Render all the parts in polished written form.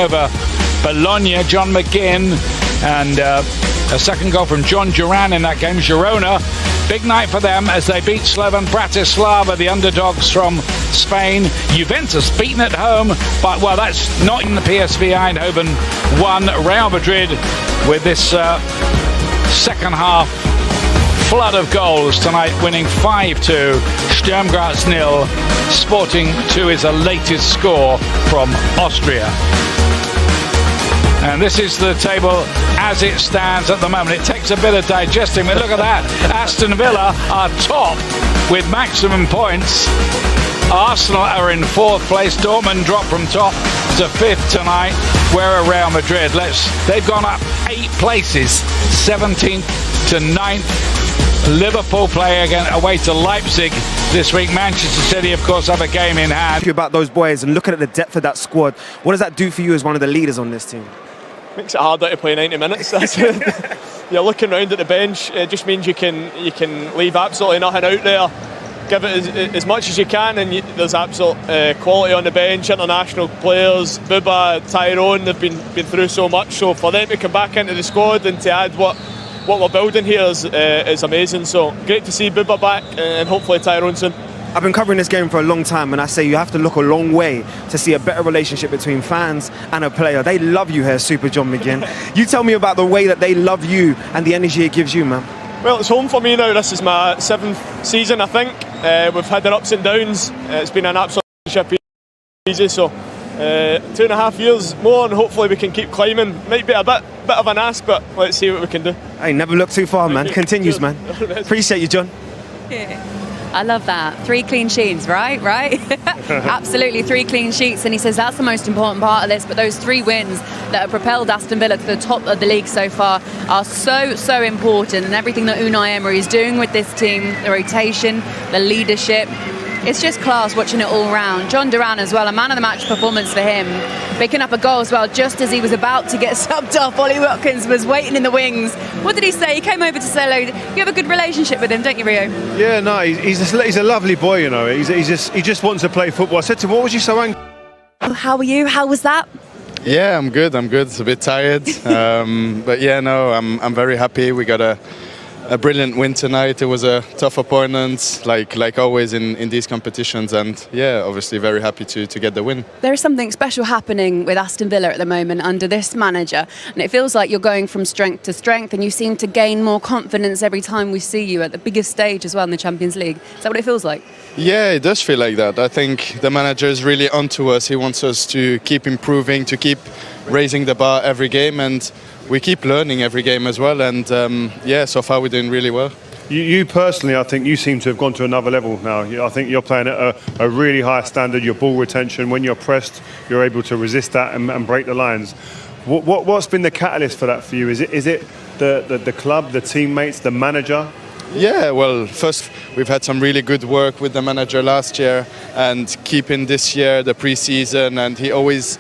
over Bologna. John McGinn, and a second goal from John Duran in that game. Girona, big night for them as they beat Slovan Bratislava, the underdogs from Spain. Juventus beaten at home, but well, that's not in the PSV Eindhoven won. Real Madrid with this second half flood of goals tonight, winning 5-2. Sturm Graz 0, Sporting 2 is the latest score from Austria. And this is the table as it stands at the moment. It takes a bit of digesting, but look at that. Aston Villa are top with maximum points. Arsenal are in fourth place. Dortmund dropped from top to fifth tonight. Where are Real Madrid? They've gone up 8 places, 17th to 9th. Liverpool play again away to Leipzig this week. Manchester City, of course, have a game in hand. About those boys and looking at the depth of that squad, what does that do for you as one of the leaders on this team? Makes it harder to play 90 minutes. You're looking around at the bench. It just means you can leave absolutely nothing out there. Give it as much as you can, and there's absolute quality on the bench. International players, Bubba, Tyrone, they've been through so much. So for them to come back into the squad and to add what we're building here is amazing. So great to see Bubba back and hopefully Tyrone soon. I've been covering this game for a long time, and I say you have to look a long way to see a better relationship between fans and a player. They love you here, Super John McGinn. You tell me about the way that they love you and the energy it gives you, man. Well, it's home for me now. This is my 7th season, I think. We've had our ups and downs. It's been an absolute easy. So 2.5 years more, and hopefully we can keep climbing. Might be a bit of an ask, but let's see what we can do. Hey, never look too far, man. Continues, man. Appreciate you, John. Yeah. I love that. 3 clean sheets, right? Absolutely 3 clean sheets. And he says that's the most important part of this. But those 3 wins that have propelled Aston Villa to the top of the league so far are so important. And everything that Unai Emery is doing with this team, the rotation, the leadership, it's just class watching it all round. John Duran as well, a man of the match performance for him. Picking up a goal as well, just as he was about to get subbed off. Ollie Watkins was waiting in the wings. What did he say? He came over to say hello. You have a good relationship with him, don't you, Rio? Yeah, no, he's a lovely boy, you know. He just wants to play football. I said to him, what was you so angry? How are you? How was that? Yeah, I'm good. It's a bit tired. But yeah, no, I'm very happy. We got a brilliant win tonight. It was a tough opponent, like always in these competitions, and yeah, obviously very happy to get the win. There is something special happening with Aston Villa at the moment under this manager, and it feels like you're going from strength to strength, and you seem to gain more confidence every time we see you at the biggest stage as well in the Champions League. Is that what it feels like? Yeah, it does feel like that. I think the manager is really onto us. He wants us to keep improving, to keep raising the bar every game, and we keep learning every game as well, and yeah, so far we're doing really well. You personally, I think you seem to have gone to another level now. I think you're playing at a really high standard. Your ball retention, when you're pressed, you're able to resist that and break the lines. What's been the catalyst for that for you? Is it the club, the teammates, the manager? Yeah, well, first we've had some really good work with the manager last year, and keeping this year the pre-season, and he always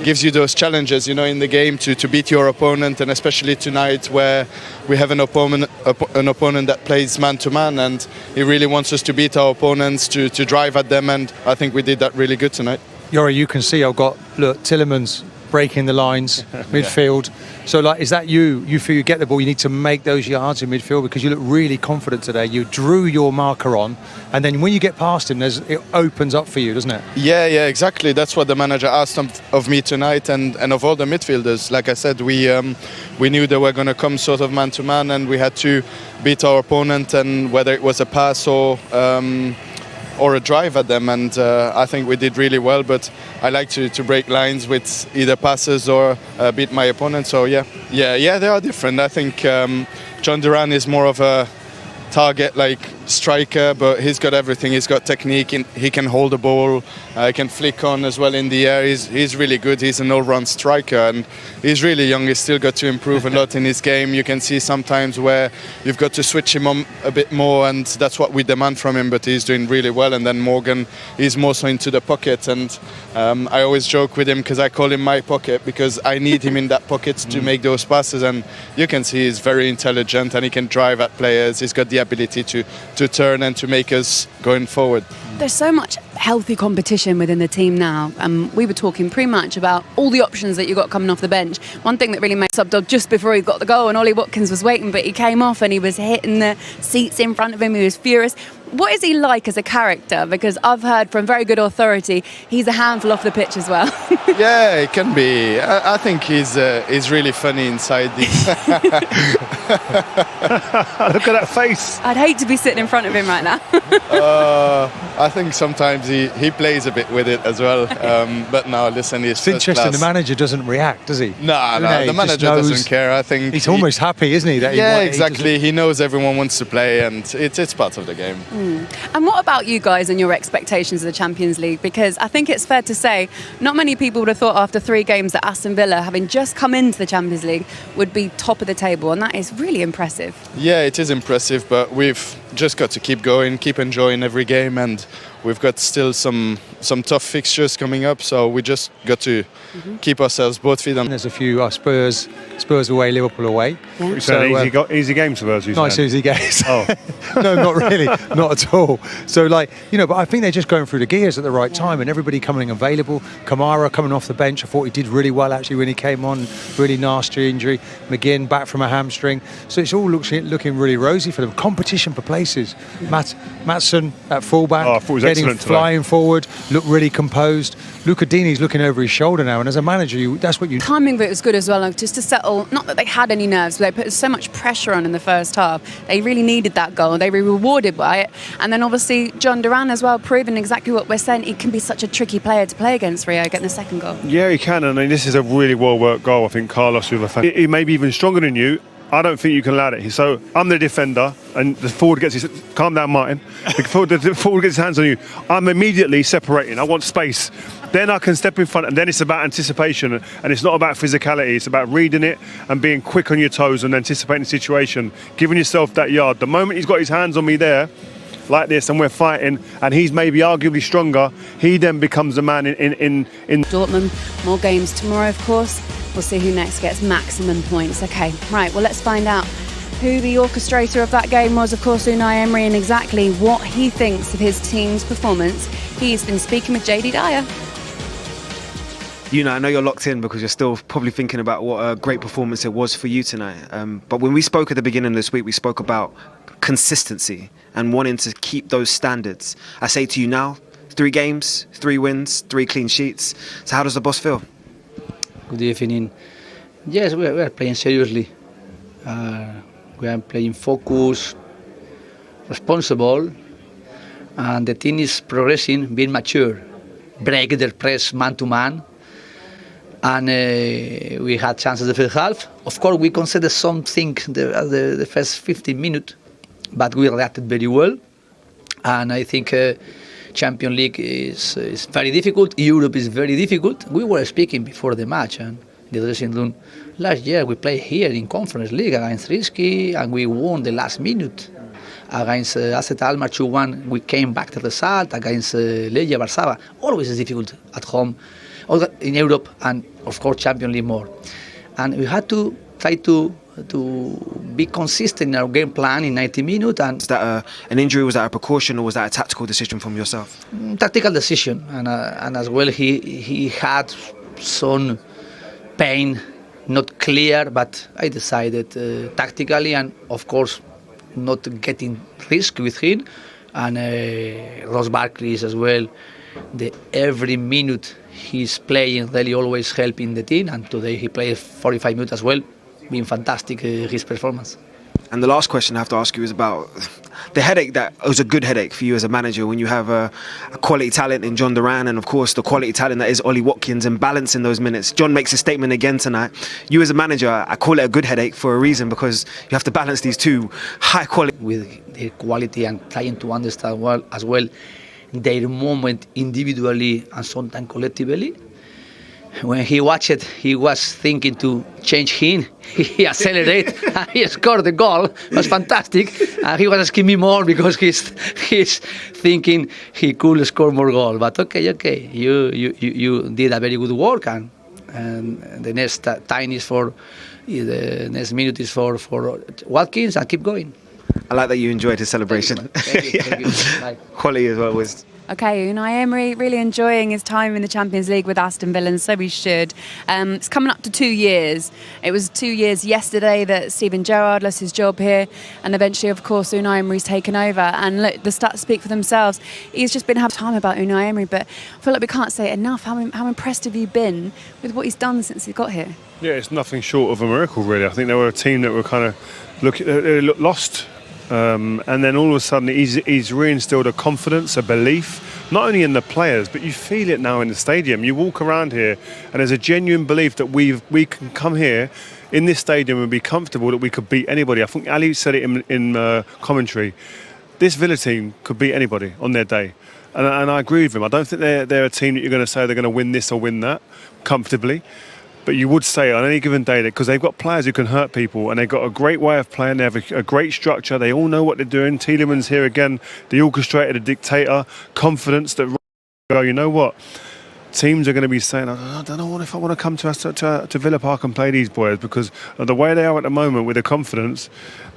gives you those challenges, you know, in the game to beat your opponent, and especially tonight where we have an opponent that plays man-to-man, and he really wants us to beat our opponents, to drive at them, and I think we did that really good tonight. Yori, you can see I've got, look, Tillemans breaking the lines, midfield. So, like, is that you feel you get the ball, you need to make those yards in midfield, because you look really confident today. You drew your marker on, and then when you get past him, it opens up for you, doesn't it? Yeah, exactly. That's what the manager asked of me tonight, and of all the midfielders. Like I said, we knew they were going to come sort of man-to-man, and we had to beat our opponent, and whether it was a pass or a drive at them, and I think we did really well, but I like to break lines with either passes or beat my opponent, so yeah, they are different. I think John Duran is more of a target like striker, but he's got everything. He's got technique, he can hold the ball, he can flick on as well in the air. He's really good. He's an all-round striker, and he's really young. He's still got to improve a lot in his game. You can see sometimes where you've got to switch him on a bit more, and that's what we demand from him, but he's doing really well. And then Morgan is more so into the pocket, and I always joke with him because I call him my pocket, because I need him in that pocket to make those passes, and you can see he's very intelligent and he can drive at players. He's got the ability to to turn and to make us going forward. There's so much healthy competition within the team now. We were talking pre-match about all the options that you got coming off the bench. One thing that really made Subdog just before he got the goal, and Ollie Watkins was waiting, but he came off and he was hitting the seats in front of him. He was furious. What is he like as a character? Because I've heard from very good authority, he's a handful off the pitch as well. Yeah, it can be. I think he's really funny inside this. Look at that face. I'd hate to be sitting in front of him right now. I think sometimes he plays a bit with it as well. But no, listen, he's It's interesting. The manager doesn't react, does he? No, the manager doesn't care. I think he's almost happy, isn't he? That exactly. He knows everyone wants to play, and it's part of the game. And what about you guys and your expectations of the Champions League? Because I think it's fair to say not many people would have thought after 3 games that Aston Villa, having just come into the Champions League, would be top of the table, and that is really impressive. Yeah, it is impressive, but we've just got to keep going, keep enjoying every game, and we've got still some tough fixtures coming up, so we just got to keep ourselves both feet on. There's a few Spurs away, Liverpool away. Yeah. So, easy games for us. Nice easy games. Oh. No, not really, not at all. So but I think they're just going through the gears at the right time, and everybody coming available. Kamara coming off the bench, I thought he did really well actually when he came on. Really nasty injury. McGinn back from a hamstring. So it's all looking really rosy for them. Competition for places. Maatsen at fullback, getting flying forward, look really composed. Luca Dini's looking over his shoulder now, and as a manager, that's what you. Timing of it was good as well, like, just to settle. Not that they had any nerves, but they put so much pressure on in the first half. They really needed that goal. They were rewarded by it, and then obviously John Duran as well, proving exactly what we're saying. He can be such a tricky player to play against. Rio getting the second goal. Yeah, he can, and this is a really well-worked goal. I think Carlos with he may be even stronger than you. I don't think you can allow it. So I'm the defender, and the forward gets his... Calm down, Martin. The forward gets his hands on you. I'm immediately separating. I want space. Then I can step in front, and then it's about anticipation, and it's not about physicality. It's about reading it and being quick on your toes and anticipating the situation, giving yourself that yard. The moment he's got his hands on me there, like this, and we're fighting, and he's maybe arguably stronger, he then becomes the man in Dortmund. More games tomorrow, of course. We'll see who next gets maximum points. Okay, right, well, let's find out who the orchestrator of that game was, of course, Unai Emery, and exactly what he thinks of his team's performance. He's been speaking with JD Dyer. I know you're locked in because you're still probably thinking about what a great performance it was for you tonight. But when we spoke at the beginning of this week, we spoke about consistency and wanting to keep those standards. I say to you now, 3 games, 3 wins, 3 clean sheets. So how does the boss feel? Good evening. Yes, we are playing seriously. We are playing focused, responsible, and the team is progressing, being mature. Break their press man-to-man. And we had chances the first half. Of course, we conceded something the first 15 minutes, but we reacted very well. And I think Champions League is very difficult. Europe is very difficult. We were speaking before the match and the dressing room. Last year we played here in Conference League against Rizki, and we won the last minute. Against AZ Alkmaar 2-1, we came back to the result. Against Legia Warszawa, always is difficult at home. In Europe, and of course Champions League more. And we had to try to be consistent in our game plan in 90 minutes. And is that an injury? Was that a precaution, or was that a tactical decision from yourself? Tactical decision, and as well he had some pain, not clear, but I decided tactically, and of course not getting risk with him. And Ross Barkley as well. Every minute he's playing, really always helping the team, and today he played 45 minutes as well, being fantastic his performance. And the last question I have to ask you is about the headache that was a good headache for you as a manager when you have a quality talent in John Duran, and of course the quality talent that is Ollie Watkins, and balancing those minutes. John makes a statement again tonight. You as a manager, I call it a good headache for a reason, because you have to balance these two high quality with their quality and trying to understand well as well their moment individually and sometimes collectively. When he watched it, he was thinking to change him. He accelerated and he scored the goal. It was fantastic. And he was asking me more because he's thinking he could score more goals. But okay, you did a very good work, and the next time is the next minute is for Watkins, and keep going. I like that you enjoyed his celebration. Thank you. Quality as well was. Okay, Unai Emery really enjoying his time in the Champions League with Aston Villa, and so he should. It's coming up to 2 years. It was 2 years yesterday that Steven Gerrard lost his job here, and eventually, of course, Unai Emery's taken over. And look, the stats speak for themselves. He's just been having time about Unai Emery, but I feel like we can't say it enough. How impressed have you been with what he's done since he got here? Yeah, it's nothing short of a miracle, really. I think they were a team that were kind of lost. And then all of a sudden he's reinstilled a confidence, a belief, not only in the players, but you feel it now in the stadium. You walk around here and there's a genuine belief that we can come here in this stadium and be comfortable that we could beat anybody. I think Ali said it in commentary. This Villa team could beat anybody on their day. And I agree with him. I don't think they're a team that you're going to say they're going to win this or win that comfortably. But you would say on any given day that because they've got players who can hurt people and they've got a great way of playing, they have a great structure, they all know what they're doing. Tielemans here again, the orchestrator, the dictator, confidence that, you know what, teams are going to be saying, I don't know if I want to come to Villa Park and play these boys because of the way they are at the moment with the confidence.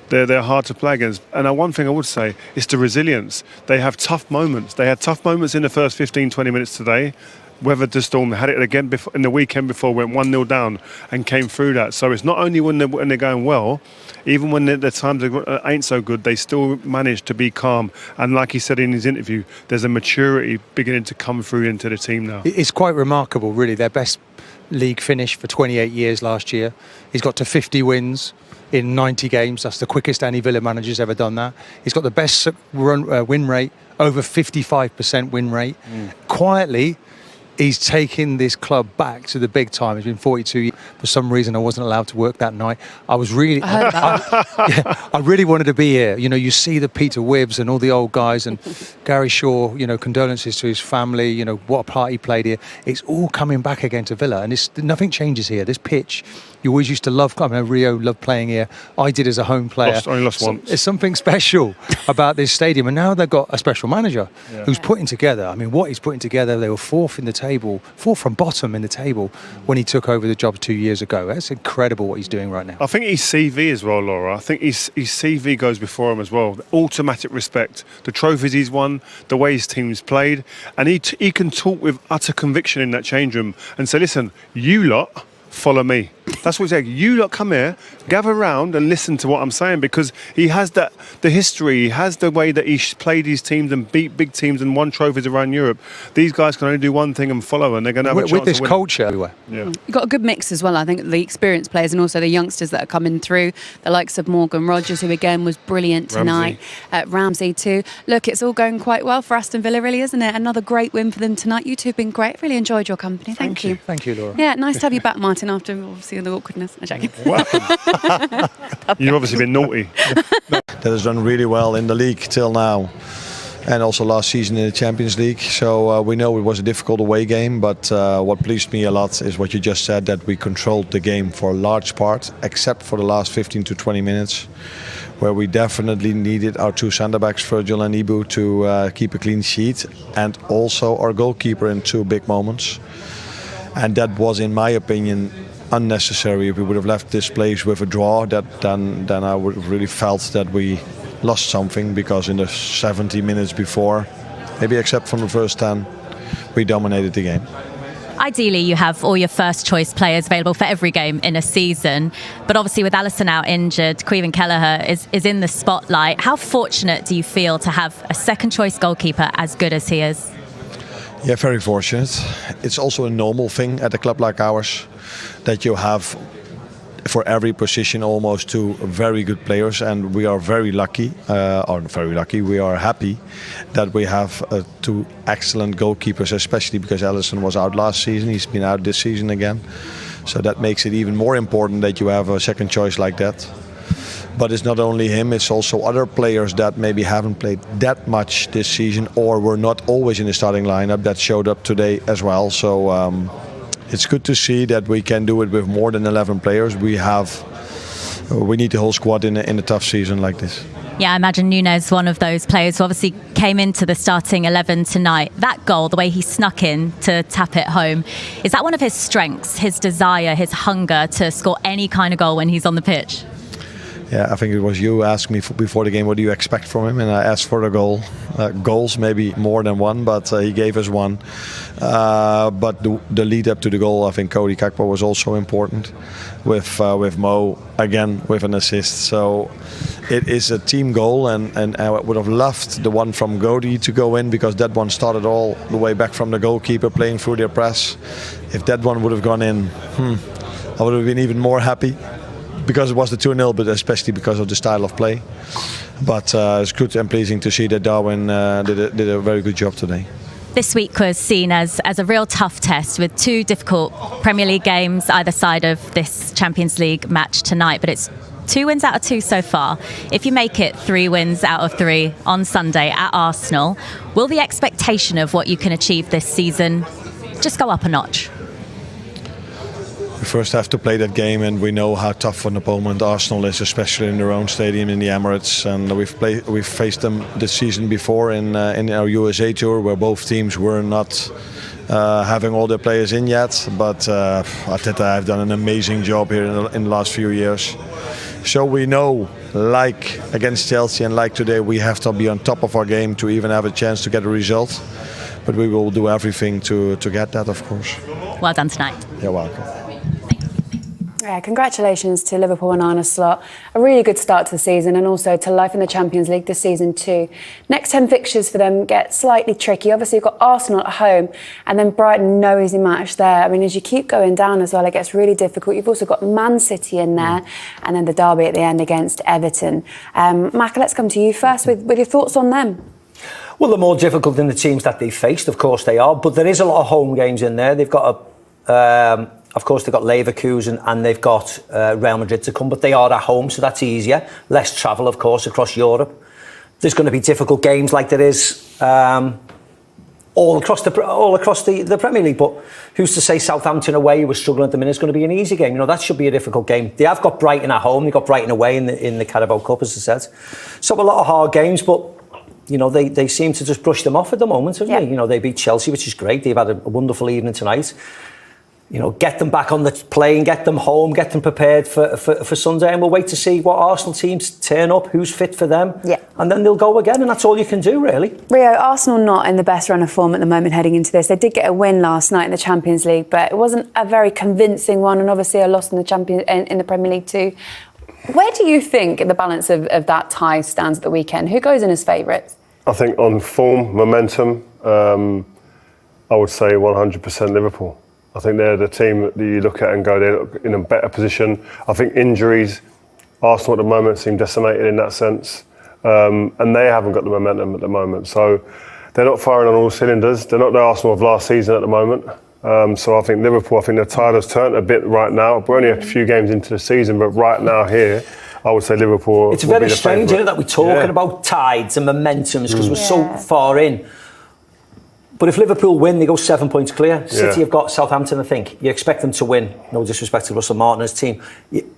They're hard to play against. And one thing I would say is the resilience. They have tough moments. They had tough moments in the first 15, 20 minutes today. Weathered the storm, had it again in the weekend before, went 1-0 down and came through that. So it's not only when they're going well, even when the times ain't so good, they still manage to be calm. And like he said in his interview, there's a maturity beginning to come through into the team now. It's quite remarkable, really. Their best league finish for 28 years last year. He's got to 50 wins in 90 games. That's the quickest any Villa manager's ever done that. He's got the best win rate, over 55% win rate. Quietly, he's taken this club back to the big time. It's been 42 years. For some reason, I wasn't allowed to work that night. I really wanted to be here. You know, you see the Peter Wibbs and all the old guys and Gary Shaw, you know, condolences to his family, you know, what a part he played here. It's all coming back again to Villa, and nothing changes here. This pitch, you always used to love, I mean, Rio loved playing here. I did as a home player. Only lost once. There's something special about this stadium, and now they've got a special manager who's putting together, I mean, what he's putting together. They were fourth in the table, fourth from bottom in the table when he took over the job 2 years ago. That's incredible what he's doing right now. I think his CV as well, Laura. I think his CV goes before him as well. The automatic respect, the trophies he's won, the way his team's played, and he can talk with utter conviction in that change room and say, listen, you lot follow me. That's what he said. You lot come here, gather round and listen to what I'm saying, because he has the history, he has the way that he's played his teams and beat big teams and won trophies around Europe. These guys can only do one thing and follow, and they're going to have a chance with this to win. culture everywhere. Yeah. You've got a good mix as well, I think, the experienced players and also the youngsters that are coming through, the likes of Morgan Rogers, who again was brilliant tonight, Ramsey too. Look, it's all going quite well for Aston Villa, really, isn't it? Another great win for them tonight. You two have been great. Really enjoyed your company. Thank you. Thank you, Laura. Yeah, nice to have you back, Martin, after obviously the awkwardness. I'm joking. You've obviously been naughty. That has done really well in the league till now, and also last season in the Champions League. So we know it was a difficult away game, but what pleased me a lot is what you just said, that we controlled the game for a large part, except for the last 15 to 20 minutes, where we definitely needed our two centre-backs, Virgil and Ibu, to keep a clean sheet, and also our goalkeeper in two big moments. And that was, in my opinion, unnecessary. If we would have left this place with a draw, then I would have really felt that we lost something, because in the 70 minutes before, maybe except from the first 10, we dominated the game. Ideally, you have all your first choice players available for every game in a season, but obviously with Alisson out injured, Caoimhin Kelleher is in the spotlight. How fortunate do you feel to have a second choice goalkeeper as good as he is? Yeah, very fortunate. It's also a normal thing at a club like ours, that you have for every position almost two very good players, and we are very lucky, we are happy that we have two excellent goalkeepers, especially because Alisson was out last season. He's been out this season again, so that makes it even more important that you have a second choice like that. But it's not only him, it's also other players that maybe haven't played that much this season or were not always in the starting lineup that showed up today as well. So it's good to see that we can do it with more than 11 players. We need the whole squad in a tough season like this. Yeah, I imagine Nunes, one of those players who obviously came into the starting 11 tonight. That goal, the way he snuck in to tap it home, is that one of his strengths, his desire, his hunger to score any kind of goal when he's on the pitch? Yeah, I think it was you who asked me before the game, what do you expect from him? And I asked for the goals, maybe more than one, but he gave us one. But the lead up to the goal, I think Cody Gakpo was also important with Mo, again, with an assist. So it is a team goal, and I would have loved the one from Cody to go in, because that one started all the way back from the goalkeeper playing through their press. If that one would have gone in, I would have been even more happy, because it was the 2-0, but especially because of the style of play. But it's good and pleasing to see that Darwin did a very good job today. This week was seen as a real tough test, with 2 difficult Premier League games either side of this Champions League match tonight, but it's 2 wins out of 2 so far. If you make it 3 wins out of 3 on Sunday at Arsenal, will the expectation of what you can achieve this season just go up a notch? We first have to play that game, and we know how tough an opponent Arsenal is, especially in their own stadium in the Emirates. And we've faced them this season before in our USA tour, where both teams were not having all their players in yet. But Arteta have done an amazing job here in the last few years. So we know, like against Chelsea and like today, we have to be on top of our game to even have a chance to get a result. But we will do everything to get that, of course. Well done tonight. You're welcome. Yeah, congratulations to Liverpool and Arne Slot. A really good start to the season, and also to life in the Champions League this season too. Next 10 fixtures for them get slightly tricky. Obviously, you've got Arsenal at home, and then Brighton, no easy match there. I mean, as you keep going down as well, it gets really difficult. You've also got ManCity in there, and then the derby at the end against Everton. Mac, let's come to you first with your thoughts on them. Well, they're more difficult than the teams that they faced, of course they are, but there is a lot of home games in there. They've got of course, they've got Leverkusen and they've got Real Madrid to come, but they are at home, so that's easier. Less travel, of course, across Europe. There's going to be difficult games like there is all across the Premier League. But who's to say Southampton away, who are struggling at the minute, is going to be an easy game? You know, that should be a difficult game. They have got Brighton at home. They've got Brighton away in the Carabao Cup, as I said. So a lot of hard games, but you know, they seem to just brush them off at the moment, haven't they? You know, they beat Chelsea, which is great. They've had a wonderful evening tonight. You know, get them back on the plane, get them home, get them prepared for Sunday, and we'll wait to see what Arsenal teams turn up, who's fit for them, and then they'll go again, and that's all you can do, really. Rio, Arsenal not in the best run of form at the moment heading into this. They did get a win last night in the Champions League, but it wasn't a very convincing one, and obviously a loss in the Premier League too. Where do you think the balance of that tie stands at the weekend? Who goes in as favourites? I think on form, momentum, I would say 100% Liverpool. I think they're the team that you look at and go, they're in a better position. I think injuries, Arsenal at the moment seem decimated in that sense, and they haven't got the momentum at the moment. So they're not firing on all cylinders. They're not the Arsenal of last season at the moment. So I think Liverpool, I think the tide has turned a bit right now. We're only a few games into the season, but right now here, I would say Liverpool. It's very strange, isn't it, that we're talking about tides and momentums because we're so far in. But if Liverpool win, they go 7 points clear. City have got Southampton, I think. You expect them to win. No disrespect to Russell Martin's team.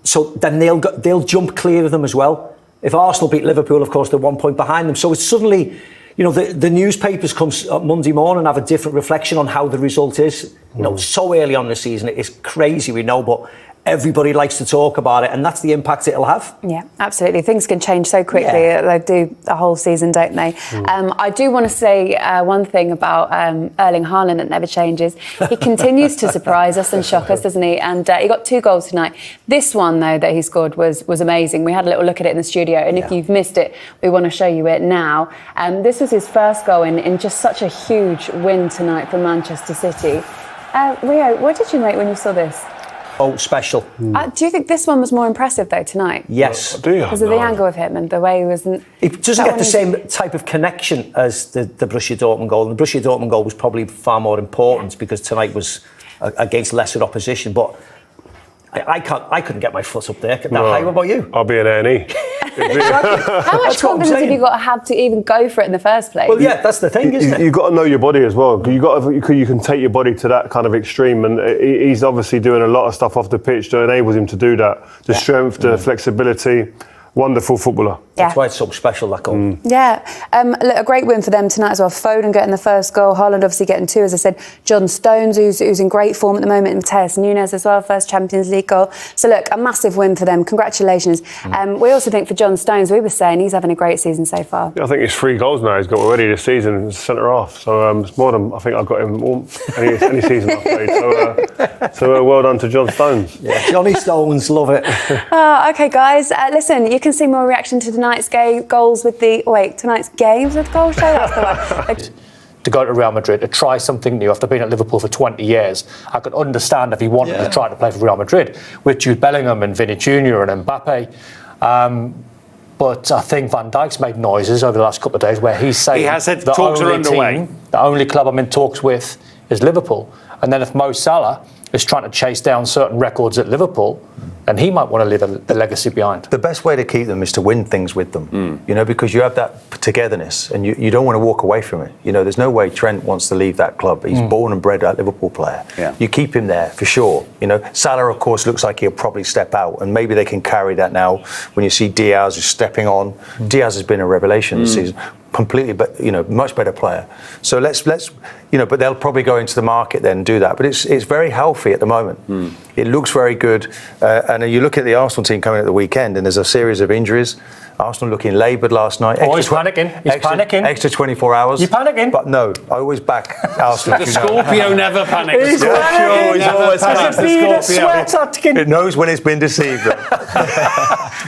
So then they'll jump clear of them as well. If Arsenal beat Liverpool, of course, they're 1 point behind them. So it's suddenly, you know, the newspapers come Monday morning and have a different reflection on how the result is. You know, so early on in the season, it's crazy, we know, but everybody likes to talk about it, and that's the impact it'll have. Yeah, absolutely. Things can change so quickly. They do the whole season, don't they? I do want to say one thing about Erling Haaland that never changes. He continues to surprise us and shock us, doesn't he? And he got 2 goals tonight. This one, though, that he scored was amazing. We had a little look at it in the studio, and if you've missed it, we want to show you it now. This was his first goal in just such a huge win tonight for Manchester City. Rio, what did you make when you saw this? Oh, special. Do you think this one was more impressive, though, tonight? Yes. Do you? Because of the angle of him and the way he was... He doesn't get the same type of connection as the Borussia Dortmund goal. And the Borussia Dortmund goal was probably far more important because tonight was against lesser opposition. But I couldn't get my foot up there that high. What about you? I'll be an A&E. How much confidence have you got to have to even go for it in the first place? Well, yeah, that's the thing, isn't it? You've got to know your body as well. You can take your body to that kind of extreme, and he's obviously doing a lot of stuff off the pitch that enables him to do that. The strength, the flexibility. Wonderful footballer. That's why it's so special, that goal. Yeah, look, a great win for them tonight as well. Foden getting the first goal, Haaland obviously getting 2, as I said. John Stones, who's in great form at the moment, and Mateus Nunes as well, first Champions League goal. So look, a massive win for them. Congratulations. We also think for John Stones, we were saying he's having a great season so far. I think it's 3 goals now he's got already this season as centre half. So it's more than I think I've got him any season I've played. So well done to John Stones. Yeah, Johnny Stones, love it. Okay, guys, listen, you can see more reaction to tonight's goals with tonight's games with goal show. That's the one. To go to Real Madrid, to try something new after being at Liverpool for 20 years. I could understand if he wanted to try to play for Real Madrid with Jude Bellingham and Vinny Jr. and Mbappe. But I think Van Dijk's made noises over the last couple of days where he's saying he has said talks are underway. The only club I'm in talks with is Liverpool. And then if Mo Salah is trying to chase down certain records at Liverpool, and he might want to leave a legacy behind. The best way to keep them is to win things with them, you know, because you have that togetherness and you don't want to walk away from it. You know, there's no way Trent wants to leave that club. He's born and bred a Liverpool player. Yeah. You keep him there for sure. You know, Salah, of course, looks like he'll probably step out, and maybe they can carry that now when you see Diaz is stepping on. Diaz has been a revelation this season. Completely, but you know, much better player. So let's you know, but they'll probably go into the market then and do that. But it's very healthy at the moment. It looks very good. And you look at the Arsenal team coming at the weekend, and there's a series of injuries. Arsenal looking laboured last night. He's panicking. He's panicking. Extra 24 hours. You panicking? But no, I always back Arsenal. The Scorpio never panics. He's panicking. He's always panicking. It knows when it's been deceived.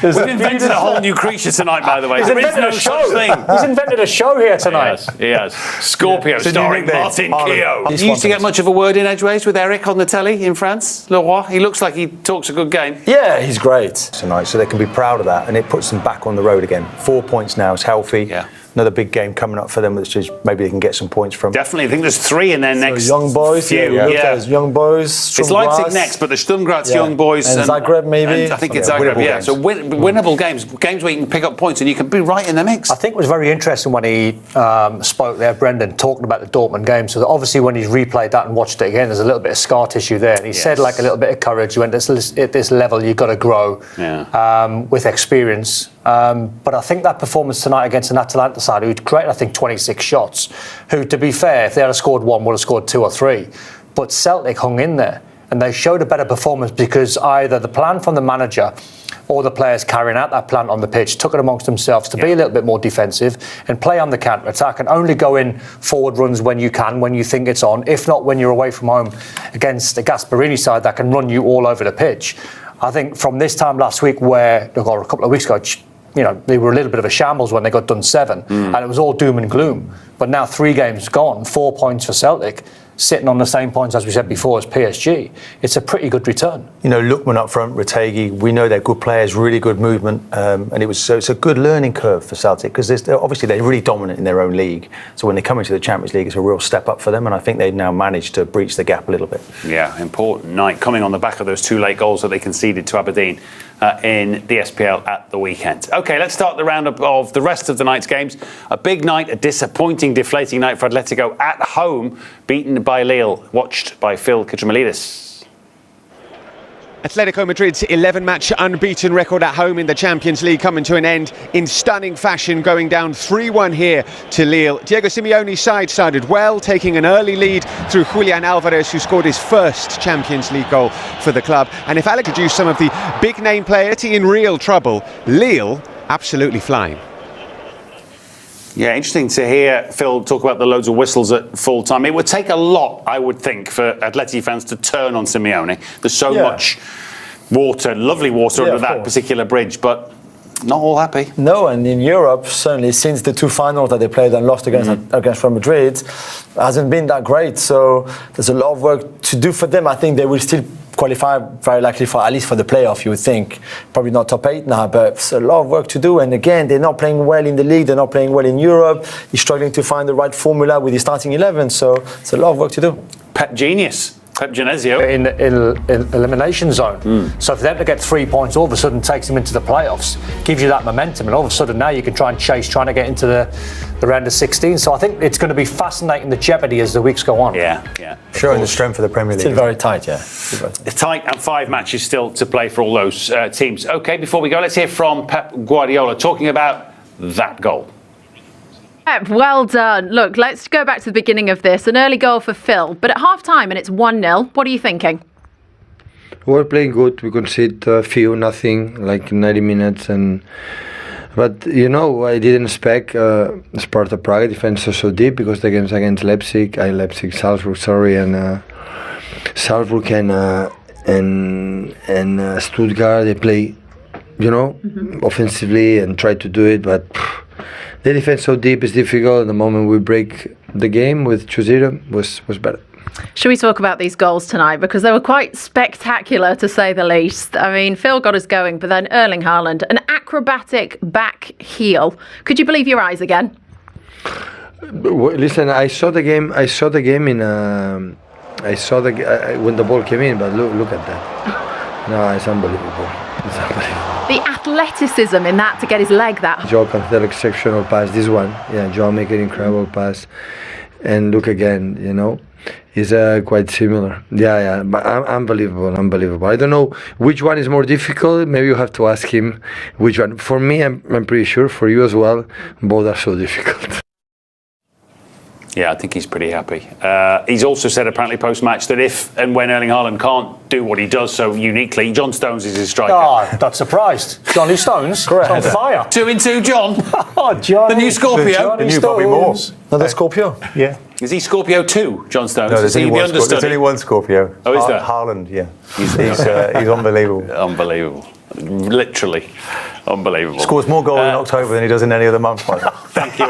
We've invented a whole new creature tonight, by the way. He's invented a show. He's invented a show here tonight. He has. Scorpio, starring Martin Keough. He's You used to get much of a word in edgeways with Eric on the telly in France, Leroy. He looks like he talks a good game. Yeah, he's great tonight, so they can be proud of that, and it puts them back on the road again. 4 points now, it's healthy. Yeah. Another big game coming up for them, which is maybe they can get some points from. Definitely, I think there's 3 in their next young boys, few. young boys. It's Leipzig next, but the Sturm Graz young boys and Zagreb maybe. And I think it's Zagreb, yeah. So winnable games where you can pick up points and you can be right in the mix. I think it was very interesting when he spoke there, Brendan, talking about the Dortmund game. So that obviously when he's replayed that and watched it again, there's a little bit of scar tissue there. And he said like a little bit of courage. He went, at this level, you've got to grow with experience. But I think that performance tonight against an Atalanta side who'd created, I think, 26 shots, who, to be fair, if they had scored 1, would have scored 2 or 3. But Celtic hung in there and they showed a better performance because either the plan from the manager or the players carrying out that plan on the pitch took it amongst themselves to be a little bit more defensive and play on the counter-attack and only go in forward runs when you can, when you think it's on, if not when you're away from home against a Gasperini side that can run you all over the pitch. I think from this time last week or a couple of weeks ago, you know, they were a little bit of a shambles when they got done 7 and it was all doom and gloom. But now 3 games gone, 4 points for Celtic, sitting on the same points as we said before as PSG. It's a pretty good return. You know, Lookman up front, Retegui, we know they're good players, really good movement, and it's a good learning curve for Celtic because obviously they're really dominant in their own league. So when they come into the Champions League, it's a real step up for them, and I think they've now managed to breach the gap a little bit. Yeah, important night coming on the back of those 2 late goals that they conceded to Aberdeen in the SPL at the weekend. OK, let's start the roundup of the rest of the night's games. A big night, a disappointing, deflating night for Atletico at home, beaten by Lille, watched by Phil Kitrimilidis. Atletico Madrid's 11-match unbeaten record at home in the Champions League coming to an end in stunning fashion, going down 3-1 here to Lille. Diego Simeone's side started well, taking an early lead through Julian Alvarez, who scored his first Champions League goal for the club. And if Alex introduced some of the big-name players in real trouble, Lille absolutely flying. Yeah, interesting to hear Phil talk about the loads of whistles at full time. It would take a lot, I would think, for Atleti fans to turn on Simeone. There's so much water, lovely water under that particular bridge, but not all happy. No, and in Europe, certainly since the 2 finals that they played and lost against Real Madrid, hasn't been that great. So there's a lot of work to do for them. I think they will still qualify very likely for at least for the playoff, you would think. Probably not top 8 now, but it's a lot of work to do. And again, they're not playing well in the league, they're not playing well in Europe. He's struggling to find the right formula with his starting 11, so it's a lot of work to do. Pep genius. Pep Genesio. In elimination zone. So for them to get 3 points all of a sudden takes them into the playoffs, gives you that momentum, and all of a sudden now you can try and chase, trying to get into the round of 16. So I think it's going to be fascinating, the jeopardy as the weeks go on. Yeah. Showing the strength of the Premier League. Still very tight, yeah. It's tight, and 5 matches still to play for all those teams. Okay, before we go, let's hear from Pep Guardiola talking about that goal. Pep, well done. Look, let's go back to the beginning of this. An early goal for Phil, but at half-time and it's 1-0. What are you thinking? We're playing good. We conceded a few, nothing, like 90 minutes. But, I didn't expect Sparta Prague defense so deep, because the games against Salzburg, and Salzburg and Stuttgart, they play, offensively and try to do it, but the defense so deep is difficult. The moment we break the game with 2-0 was better. Should we talk about these goals tonight? Because they were quite spectacular, to say the least. I mean, Phil got us going, but then Erling Haaland, an acrobatic back heel. Could you believe your eyes again? Listen, I saw the game when the ball came in, but look at that. No, it's unbelievable. The athleticism in that to get his leg that. Joe can have an exceptional pass. This one, Joe make an incredible pass, and look again. Is quite similar. But unbelievable. I don't know which one is more difficult. Maybe you have to ask him which one. For me, I'm pretty sure. For you as well, both are so difficult. Yeah, I think he's pretty happy. He's also said apparently post-match that if and when Erling Haaland can't do what he does so uniquely, John Stones is his striker. Oh, not surprised. Johnny Stones, on fire. 2 in 2, John. Oh, Johnny. The new Scorpio. The new Bobby Moore. Another Scorpio? Yeah. Is he Scorpio 2, John Stones? No, there's only one Scorpio. Oh, is there? Haaland, yeah. He's unbelievable. Unbelievable. Literally unbelievable. Scores more goals in October than he does in any other month. Thank you,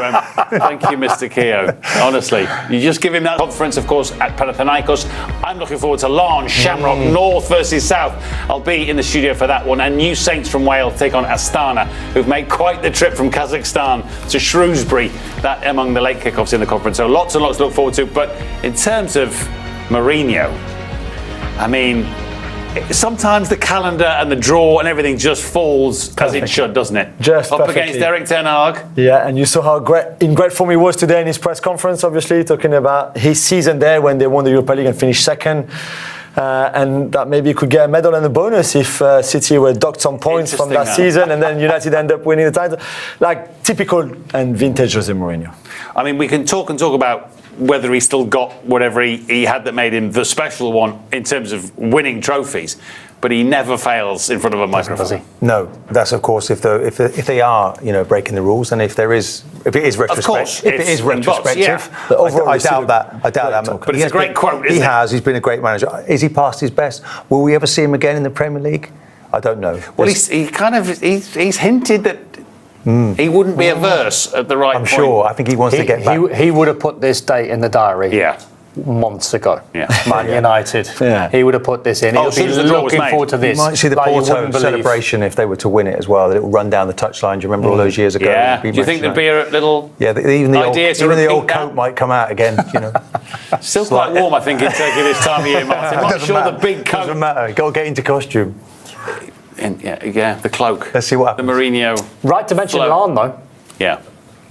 thank you, Mr. Keogh. Honestly, you just give him that conference, of course, at Panatinaikos. I'm looking forward to Lens, Shamrock, North versus South. I'll be in the studio for that one. And New Saints from Wales take on Astana, who've made quite the trip from Kazakhstan to Shrewsbury. That among the late kickoffs in the conference. So lots and lots to look forward to. But in terms of Mourinho, I mean, sometimes the calendar and the draw and everything just falls as it should, doesn't it? Just up perfectly. Against Erik ten Hag. Yeah, and you saw how in great form he was today in his press conference, obviously, talking about his season there when they won the Europa League and finished second. And that maybe he could get a medal and a bonus if City were docked some points from that season, and then United end up winning the title. Like typical and vintage Jose Mourinho. I mean, we can talk about whether he still got whatever he had that made him the special one in terms of winning trophies, but he never fails in front of a microphone. Does he? No, that's of course if they are breaking the rules, and if it is retrospective. But overall, I doubt that. But it's a great quote. Isn't it? He's been a great manager. Is he past his best? Will we ever see him again in the Premier League? I don't know. Well, he's hinted that. He wouldn't be averse at the right point. I'm sure. I think he wants to get back. He would have put this date in the diary months ago. Yeah. Man United. Yeah. He would have put this in. He would be looking forward to this. You might see the Porto celebration if they were to win it as well. The little run down the touchline. Do you remember all those years ago? Yeah. Do you think there'd be a little even the old coat might come out again, Still quite warm, I think, in Turkey this time of year, Martin. I'm not sure the big coat. Doesn't matter. You've got to get into costume. The cloak. Let's see what happens. The Mourinho. Right to mention Lens, though. Yeah.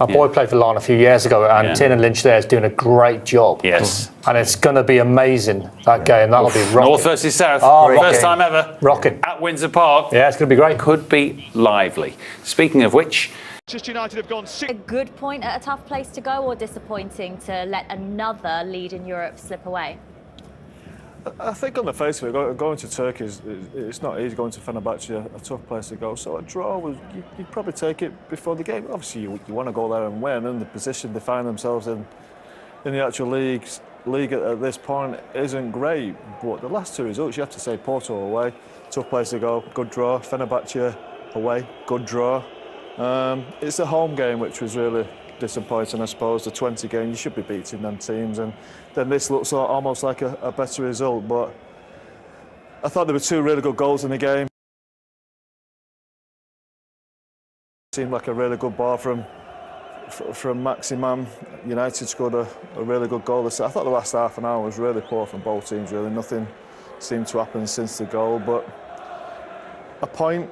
Our boy played for Lens a few years ago, and Tin and Lynch there is doing a great job. Yes. And it's going to be amazing, that game. That'll be rocking. North versus South. First time ever. Rocking. At Windsor Park. Yeah, it's going to be great. Could be lively. Speaking of which, Manchester United have gone A good point at a tough place to go, or disappointing to let another lead in Europe slip away? I think on the face of it, going to Turkey it's not easy. Going to Fernabache, a tough place to go. So a draw, you'd probably take it before the game. Obviously, you want to go there and win, and the position they find themselves in the actual league at this point isn't great. But the last two results, you have to say Porto away, tough place to go, good draw. Fenerbahce away, good draw. It's a home game, which was really disappointing, I suppose. The 20 game, you should be beating them teams, and then this looks almost like a better result. But I thought there were two really good goals in the game. Seemed like a really good ball from from Maximan. United scored a really good goal. I thought the last half an hour was really poor from both teams, really. Nothing seemed to happen since the goal, but a point,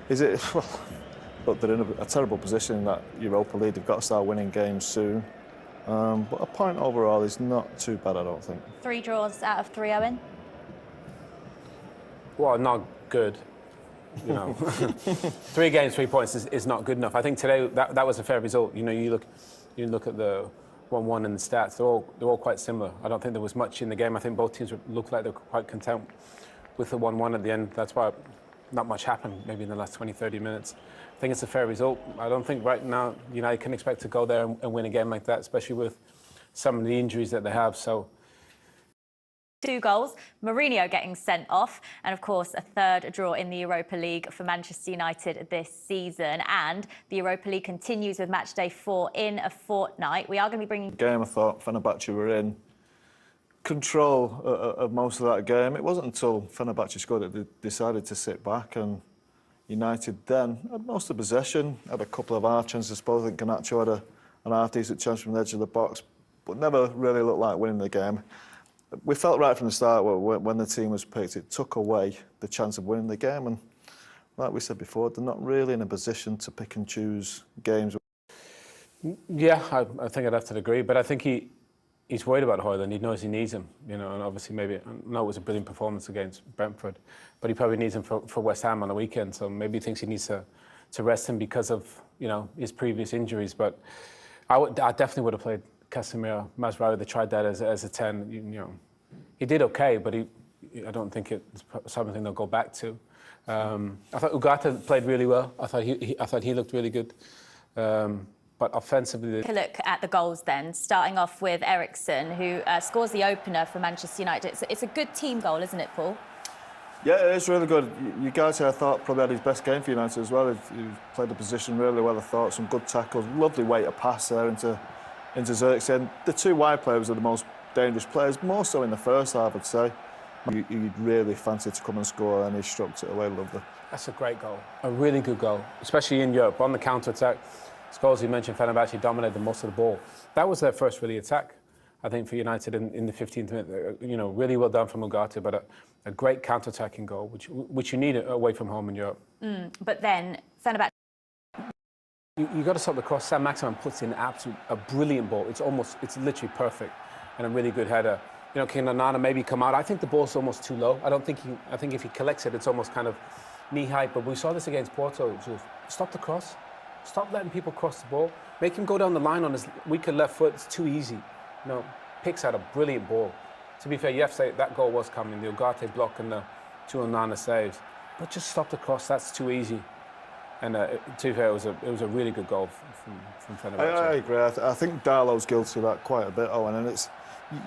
is it? Well, look, they're in a terrible position in that Europa League. They've got to start winning games soon. But a point overall is not too bad, I don't think. 3 draws out of 3, Owen? Well, not good. You know, 3 games, 3 points is not good enough. I think today that was a fair result. You know, you look at the 1-1 and the stats. They're all quite similar. I don't think there was much in the game. I think both teams looked like they were quite content with the 1-1 at the end. That's why not much happened maybe in the last 20, 30 minutes. I think it's a fair result. I don't think right now United can expect to go there and win a game like that, especially with some of the injuries that they have. So 2 goals, Mourinho getting sent off, and of course a 3rd draw in the Europa League for Manchester United this season. And the Europa League continues with match day 4 in a fortnight. We are going to be bringing... Game, I thought Fernabache were in control of most of that game. It wasn't until Fernabache scored that they decided to sit back, and United then had most of the possession, had a couple of half chances. I suppose I think Garnacho had an half-decent chance from the edge of the box, but never really looked like winning the game. We felt right from the start when the team was picked, it took away the chance of winning the game, and like we said before, they're not really in a position to pick and choose games. Yeah, I think I'd have to agree, but I think he's worried about Højlund. He knows he needs him, you know, and obviously maybe, I know it was a brilliant performance against Brentford, but he probably needs him for West Ham on the weekend, so maybe he thinks he needs to rest him because of, you know, his previous injuries. But I definitely would have played Casemiro. Mazraoui, they tried that as a 10. You know, he did okay, but I don't think it's something they'll go back to. I thought Ugarte played really well. I thought he looked really good. But offensively... Take a look at the goals then, starting off with Eriksen, who scores the opener for Manchester United. It's a good team goal, isn't it, Paul? Yeah, it is really good. Ugarte, I thought, probably had his best game for United as well. He played the position really well, I thought. Some good tackles, lovely way to pass there into Eriksen. The 2 wide players are the most dangerous players, more so in the first half, I'd say. You'd really fancy to come and score, and he stroked it away lovely. That's a great goal, a really good goal, especially in Europe, on the counter-attack. Scores, you mentioned, Fenerbahce dominated most of the ball. That was their first really attack, I think, for United in the 15th minute. You know, really well done from Ugarte, but a great counter-attacking goal, which you need away from home in Europe. But then Fenerbahce... You got to stop the cross. Sam Maximan puts in a brilliant ball. It's literally perfect, and a really good header. You know, can Onana maybe come out? I think the ball's almost too low. I think if he collects it, it's almost kind of knee-high. But we saw this against Porto. Stop the cross. Stop letting people cross the ball. Make him go down the line on his weaker left foot. It's too easy. You know, picks out a brilliant ball. To be fair, you have to say that goal was coming. The Ugarte block and the 2 Onana saves. But just stop the cross. That's too easy. And to be fair, it was a really good goal from Fenerbahce. I agree. I think Darlow's guilty of that quite a bit, Owen. And it's,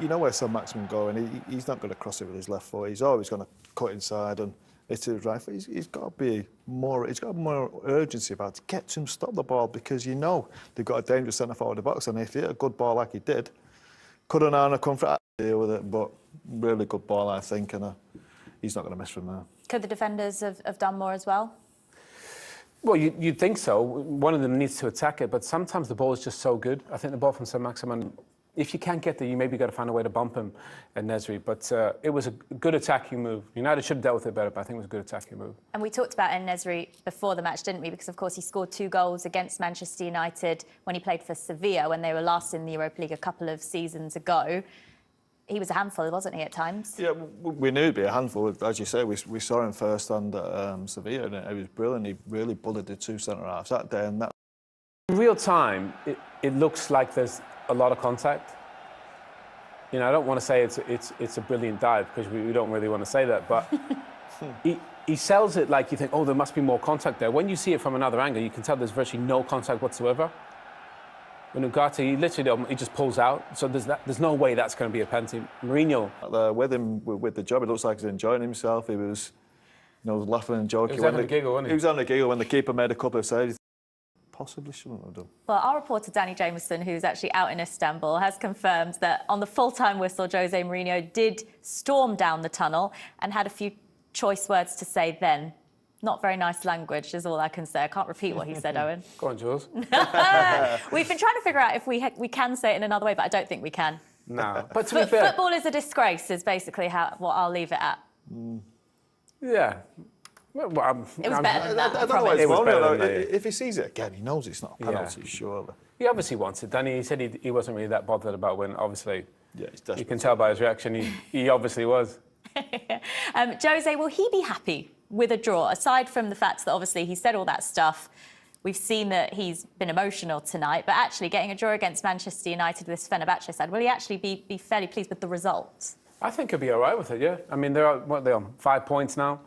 you know where Sam Maximan going. He's not going to cross it with his left foot. He's always going to cut inside and hit it right foot. He's got to be more. He's got more urgency about it. Get to him, stop the ball, because you know they've got a dangerous centre forward in the box. And if he hit a good ball like he did, could Onana come for deal with it? But really good ball, I think, and he's not going to miss from there. Could the defenders have done more as well? Well, you'd think so. One of them needs to attack it, but sometimes the ball is just so good. I think the ball from Sam Maximan, if you can't get there, you maybe got to find a way to bump him at Nesri. But it was a good attacking move. United should have dealt with it better, but I think it was a good attacking move. And we talked about Nesri before the match, didn't we? Because, of course, he scored 2 goals against Manchester United when he played for Sevilla, when they were last in the Europa League a couple of seasons ago. He was a handful, wasn't he, at times? Yeah, we knew he'd be a handful. As you say, we saw him firsthand at Sevilla, and it was brilliant. He really bullied the 2 centre-halves that day. And that... In real time, it looks like there's a lot of contact. You know, I don't want to say it's a brilliant dive, because we don't really want to say that, but he sells it like you think, oh, there must be more contact there. When you see it from another angle, you can tell there's virtually no contact whatsoever. When Ugarte, he just pulls out. So there's no way that's going to be a penalty. Mourinho. With him, with the job, it looks like he's enjoying himself. He was, laughing and joking. He was having a giggle, wasn't he? He was having a giggle when the keeper made a couple of saves. Possibly shouldn't have done. Well, our reporter, Danny Jameson, who's actually out in Istanbul, has confirmed that on the full-time whistle, Jose Mourinho did storm down the tunnel and had a few choice words to say then. Not very nice language is all I can say. I can't repeat what he said, Owen. Go on, Jules. We've been trying to figure out if we can say it in another way, but I don't think we can. No, but to be fair, football is a disgrace is basically what I'll leave it at. Yeah. Well, it was better than that. I don't know why it was better though. than that. If he sees it again, he knows it's not a penalty, Yeah. surely. He obviously wants it, Danny. He said he wasn't really that bothered about when, obviously. Yeah, he's desperate. You can tell by his reaction, he obviously was. Jose, will he be happy with a draw? Aside from the fact that obviously he said all that stuff, we've seen that he's been emotional tonight, but actually getting a draw against Manchester United with this Fernabache side, will he actually be fairly pleased with the result? I think he'll be all right with it, yeah. I mean, they're on 5 points now.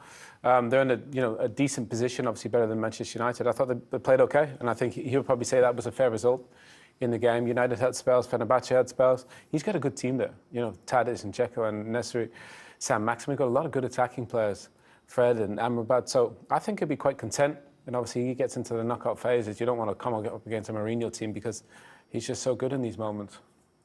They're in a decent position, obviously better than Manchester United. I thought they played okay, and I think he'll probably say that was a fair result in the game. United had spells, Fenerbahce had spells. He's got a good team there. Tadic and Dzeko and Nesri, Sam Maximin. Got a lot of good attacking players, Fred and Amrabat. So I think he'll be quite content. And obviously he gets into the knockout phases. You don't want to come up against a Mourinho team because he's just so good in these moments.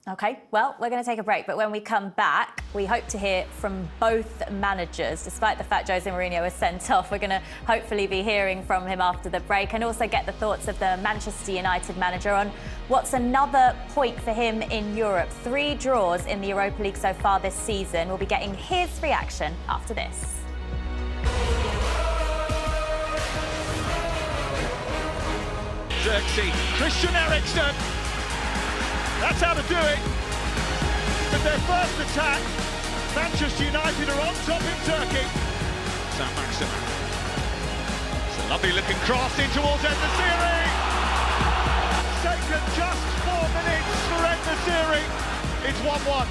Okay, well, we're going to take a break, but when we come back, we hope to hear from both managers. Despite the fact Jose Mourinho was sent off, we're going to hopefully be hearing from him after the break and also get the thoughts of the Manchester United manager on what's another point for him in Europe. 3 draws in the Europa League so far this season. We'll be getting his reaction after this. Xerxes, Christian Eriksen. That's how to do it. With their first attack, Manchester United are on top in Turkey. Sam Maximin. It's a lovely looking cross in towards En-Nesyri. Taken just 4 minutes for En-Nesyri. It's 1-1.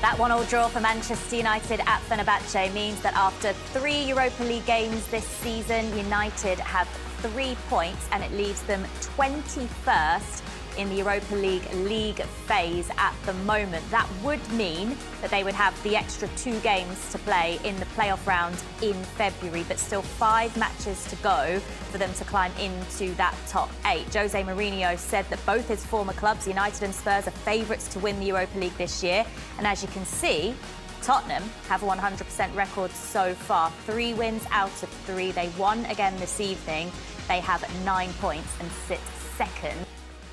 That 1-1 draw for Manchester United at Fenerbahce means that after 3 Europa League games this season, United have 3 points and it leaves them 21st in the Europa League phase at the moment. That would mean that they would have the extra 2 games to play in the playoff round in February, but still 5 matches to go for them to climb into that top 8. Jose Mourinho said that both his former clubs, United and Spurs, are favourites to win the Europa League this year. And as you can see, Tottenham have a 100% record so far. 3 wins out of 3. They won again this evening. They have 9 points and sit second.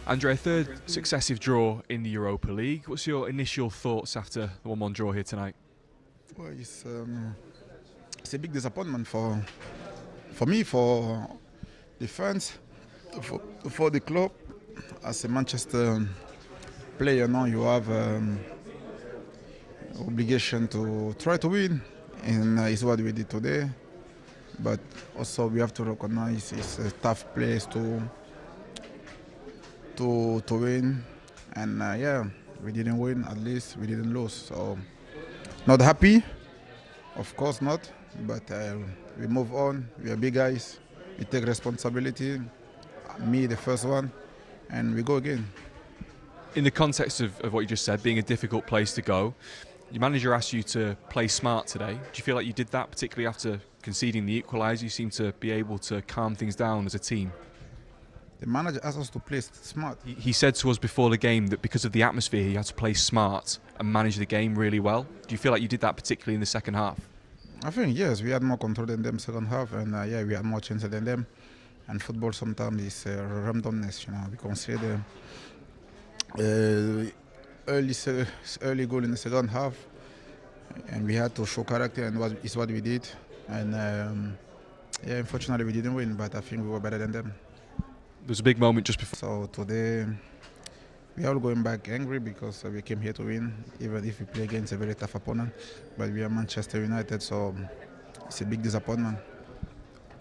Andre, 3rd successive draw in the Europa League. What's your initial thoughts after the 1-1 draw here tonight? Well, it's a big disappointment for me, for the fans, for the club. As a Manchester player now, you have obligation to try to win, and it's what we did today. But also we have to recognize it's a tough place to win, and yeah, we didn't win. At least we didn't lose. So not happy, of course not. But we move on. We are big guys. We take responsibility. Me, the first one, and we go again. In the context of what you just said, being a difficult place to go, your manager asked you to play smart today. Do you feel like you did that, particularly after conceding the equaliser? You seem to be able to calm things down as a team. The manager asked us to play smart. He said to us before the game that because of the atmosphere, he had to play smart and manage the game really well. Do you feel like you did that particularly in the second half? I think, yes, we had more control than them second half, and yeah, we had more chances than them. And football sometimes is randomness, we consider early goal in the second half, and we had to show character, and it's what we did. And yeah, unfortunately we didn't win, but I think we were better than them. There was a big moment just before. So today we are going back angry because we came here to win, even if we play against a very tough opponent. But we are Manchester United, so it's a big disappointment.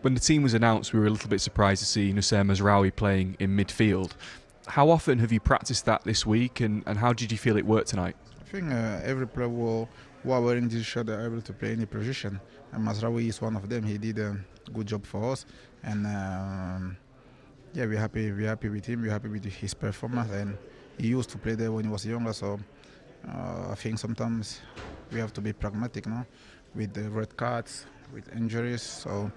When the team was announced, we were a little bit surprised to see Noussair Mazraoui playing in midfield. How often have you practiced that this week, and how did you feel it worked tonight? I think every player who are wearing this shirt are able to play any position, and Mazraoui is one of them. He did a good job for us, and yeah, we're happy with him. We're happy with his performance, and he used to play there when he was younger. So I think sometimes we have to be pragmatic, with the red cards, with injuries. So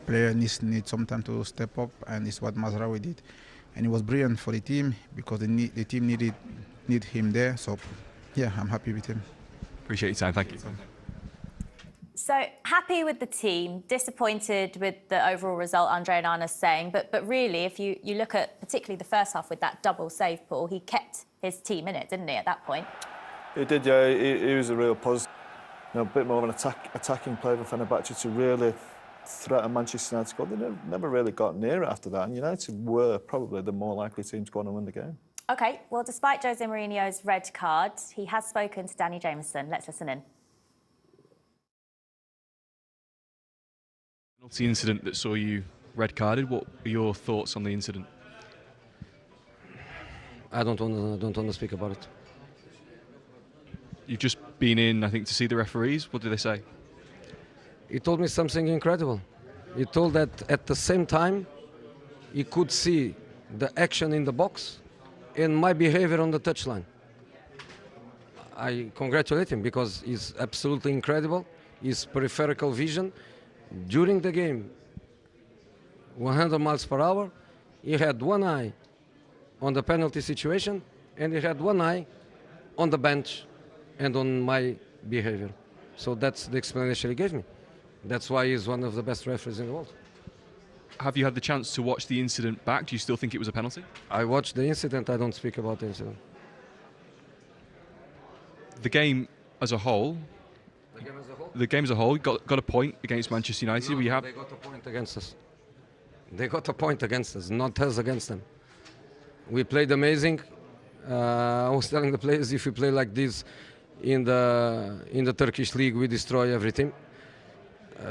player needs some time to step up, and it's what Mazraoui did. And it was brilliant for the team because the team need him there. So yeah, I'm happy with him. Appreciate your time. Thank you. So happy with the team, disappointed with the overall result, Andre Onana's saying, but really, if you look at particularly the first half with that double save, Paul, he kept his team in it, didn't he, at that point? He did, yeah. He was a real positive. You know, a bit more of an attacking player for Fenerbahce to really threaten Manchester United squad. They never really got near it after that, and United were probably the more likely team to go on and win the game. OK, well, despite Jose Mourinho's red card, he has spoken to Danny Jameson. Let's listen in. Penalty incident that saw you red carded. What are your thoughts on the incident? I don't want to speak about it. You've just been in, I think, to see the referees. What did they say? He told me something incredible. He told that at the same time he could see the action in the box and my behavior on the touchline. I congratulate him because he's absolutely incredible. His peripheral vision during the game, 100 miles per hour, he had one eye on the penalty situation and he had one eye on the bench and on my behavior. So that's the explanation he gave me. That's why he's one of the best referees in the world. Have you had the chance to watch the incident back? Do you still think it was a penalty? I watched the incident, I don't speak about the incident. The game as a whole... The game as a whole got a point against Manchester United. No, they got a point against us. They got a point against us, not us against them. We played amazing. I was telling the players, if we play like this in the Turkish league, we destroy every team.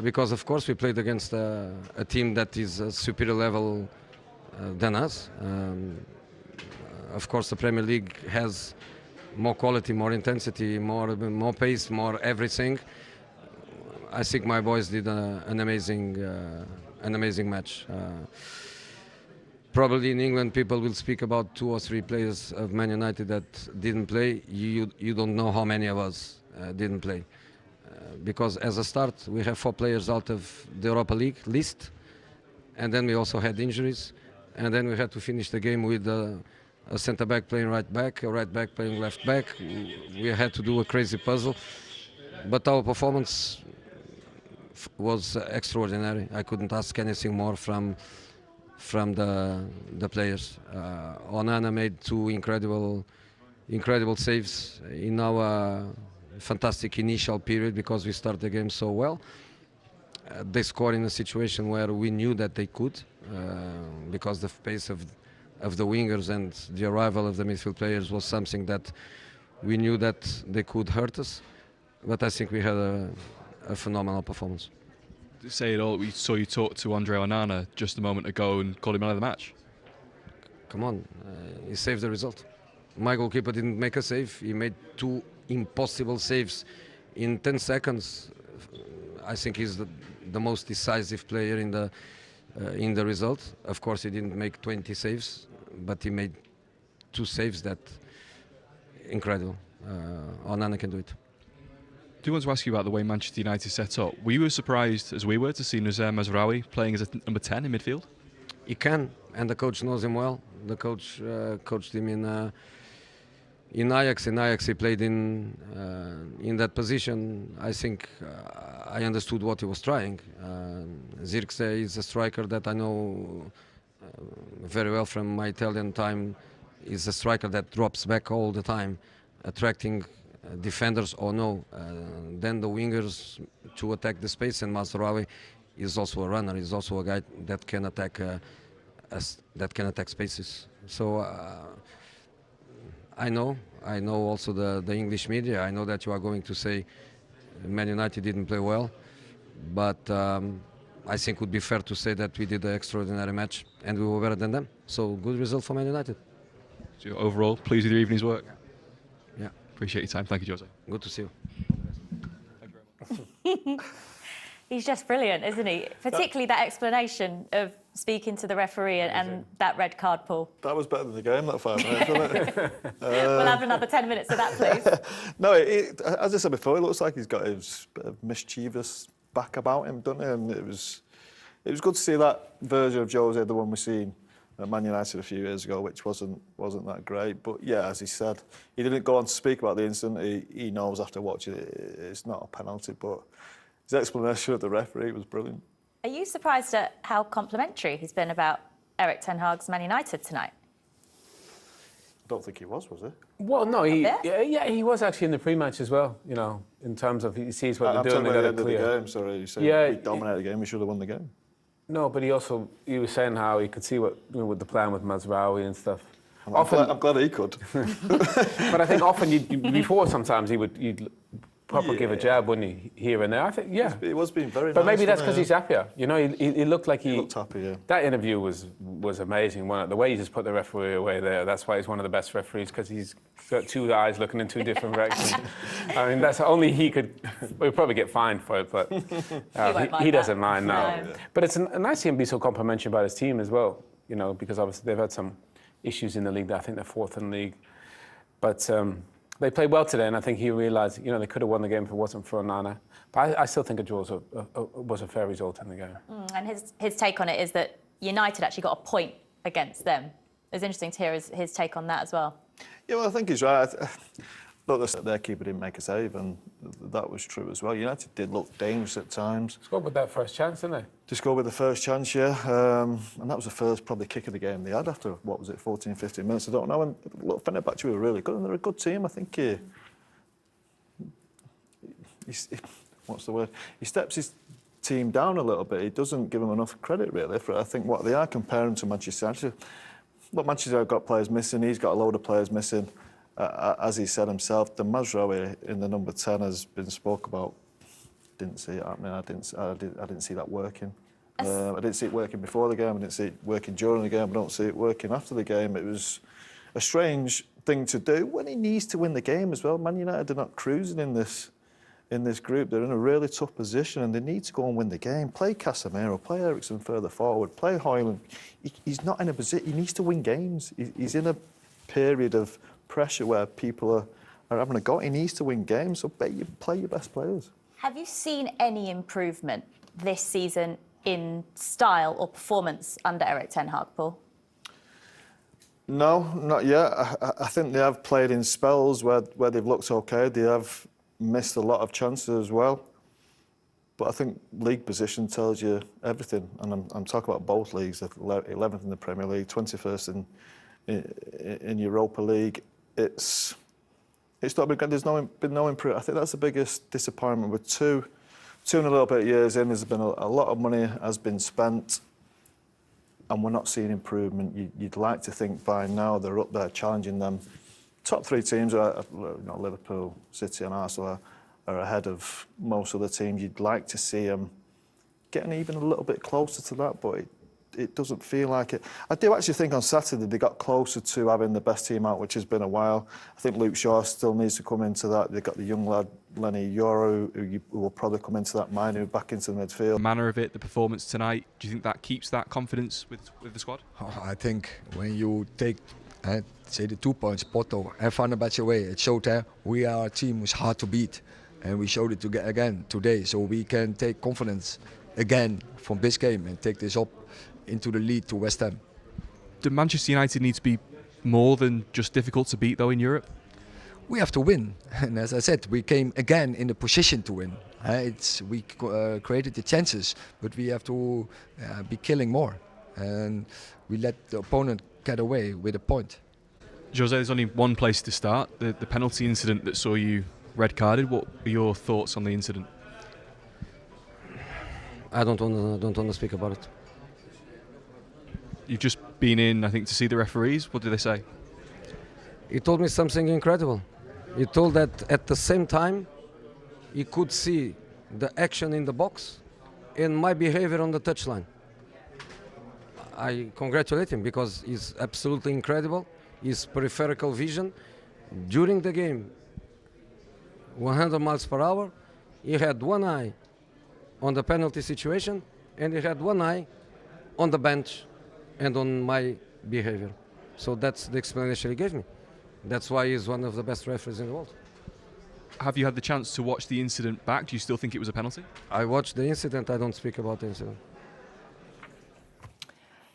Because of course we played against a team that is a superior level than us. Of course the Premier League has more quality, more intensity, more pace, more everything. I think my boys did an amazing match. Probably in England people will speak about 2 or 3 players of Man United that didn't play. You don't know how many of us didn't play. Because as a start we have 4 players out of the Europa League list, and then we also had injuries, and then we had to finish the game with a centre back playing right back, a right back playing left back. We had to do a crazy puzzle, but our performance was extraordinary. I couldn't ask anything more from the players. Onana made 2 incredible saves in our fantastic initial period because we started the game so well. They scored in a situation where we knew that they could, because the pace of the wingers and the arrival of the midfield players was something that we knew that they could hurt us. But I think we had a phenomenal performance. To say it all, we saw you talk to Andre Onana just a moment ago and called him man of the match. Come on, he saved the result. My goalkeeper didn't make a save. He made 2 impossible saves in 10 seconds. I think he's the most decisive player in the result. Of course, he didn't make 20 saves, but he made 2 saves that incredible. Onana can do it. I do want to ask you about the way Manchester United set up. Were you as surprised as we were to see Nazer Mazraoui playing as a number 10 in midfield? He can, and the coach knows him well. The coach coached him in Ajax. In Ajax, he played in that position. I think I understood what he was trying. Zirkzee is a striker that I know very well from my Italian time. He's a striker that drops back all the time, attracting defenders or no. Then the wingers to attack the space, and Mazraoui is also a runner. He's also a guy that can attack spaces. So I know also the English media. I know that you are going to say Man United didn't play well, but I think it would be fair to say that we did an extraordinary match and we were better than them. So good result for Man United. So overall, pleased with your evening's work? Yeah. Appreciate your time. Thank you, Jose. Good to see you. He's just brilliant, isn't he? Particularly that explanation of speaking to the referee and that red card, Paul. That was better than the game, that 5 minutes, wasn't it? We'll have another 10 minutes of that, please. No, as I said before, it looks like he's got his bit of mischievous back about him, doesn't he? And it was good to see that version of Jose, the one we seen at Man United a few years ago, which wasn't that great. But yeah, as he said, he didn't go on to speak about the incident. He knows after watching it, it's not a penalty, but his explanation of the referee was brilliant. Are you surprised at how complimentary he's been about Erik ten Hag's Man United tonight? I don't think he was he? Well, no, he was actually in the pre-match as well. You know, in terms of he sees what they're doing. At the end of the game, sorry, you said we dominated the game. We should have won the game. No, but he was saying how he could see what with the plan with Mazraoui and stuff. I'm glad he could. But I think often before sometimes you'd proper give a jab, wouldn't he, here and there? I think, yeah. He was being very. But nice, maybe that's because he's happier. You know, he looked like he looked happy. Yeah. That interview was amazing. The way he just put the referee away there. That's why he's one of the best referees, because he's got two eyes looking in two different directions. I mean, that's only he could. We'll probably get fined for it, but he doesn't mind now. No. But it's nice to see him be so complimentary about his team as well. You know, because obviously they've had some issues in the league. I think they're fourth in the league, but. They played well today, and I think he realised, you know, they could have won the game if it wasn't for Onana. But I still think a draw was a fair result in the game. And his take on it is that United actually got a point against them. It's interesting to hear his take on that as well. Yeah, well, I think he's right. Look, their keeper didn't make a save, and that was true as well. United did look dangerous at times. Scored with that first chance, didn't they? To score with the first chance, yeah. And that was the first probably kick of the game they had after, what was it, 14, 15 minutes, I don't know. And look, Fernabache were really good, and they're a good team. I think what's the word? He steps his team down a little bit. He doesn't give them enough credit, really, for I think what they are comparing to Manchester United. Look, Manchester have got players missing. He's got a load of players missing. As he said himself, the Mazraoui in the number 10 has been spoke about. Didn't see it happening. I didn't see that working. I didn't see it working before the game. I didn't see it working during the game. I don't see it working after the game. It was a strange thing to do when he needs to win the game as well. Man United are not cruising in this group. They're in a really tough position, and they need to go and win the game. Play Casemiro, play Eriksen further forward, play Højlund. He's not in a position. He needs to win games. He's in a period of pressure where people are having a go. He needs to win games, so play your best players. Have you seen any improvement this season in style or performance under Erik ten Hag, Paul? No, not yet. I think they have played in spells where they've looked okay. They have missed a lot of chances as well. But I think league position tells you everything. And I'm talking about both leagues, 11th in the Premier League, 21st in Europa League. It's not been. There's been no improvement. I think that's the biggest disappointment. With two and a little bit of years in, there's been a lot of money has been spent, and we're not seeing improvement. You'd like to think by now they're up there challenging them. Top three teams are, Liverpool, City, and Arsenal are ahead of most of the teams. You'd like to see them getting even a little bit closer to that, but it doesn't feel like it. I do actually think on Saturday they got closer to having the best team out, which has been a while. I think Luke Shaw still needs to come into that. They've got the young lad, Lenny Yoro, who will probably come into that Manu back into the midfield. The manner of it, the performance tonight, do you think that keeps that confidence with the squad? I think when you take, say, the 2 points, Porto and Fernabache away, it showed that we are a team who's hard to beat. And we showed it again today, so we can take confidence again from this game and take this up into the lead to West Ham. Do Manchester United need to be more than just difficult to beat, though, in Europe? We have to win, and as I said, we came again in the position to win. We created the chances, but we have to be killing more, and we let the opponent get away with a point. Jose, there's only one place to start, the penalty incident that saw you red-carded. What are your thoughts on the incident? I don't want to speak about it. You've just been in, I think, to see the referees. What did they say? He told me something incredible. He told that at the same time he could see the action in the box and my behavior on the touchline. I congratulate him because he's absolutely incredible. His peripheral vision during the game, 100 miles per hour, he had one eye on the penalty situation and he had one eye on the bench and on my behavior. So that's the explanation he gave me. That's why he's one of the best referees in the world. Have you had the chance to watch the incident back? Do you still think it was a penalty? I watched the incident. I don't speak about the incident.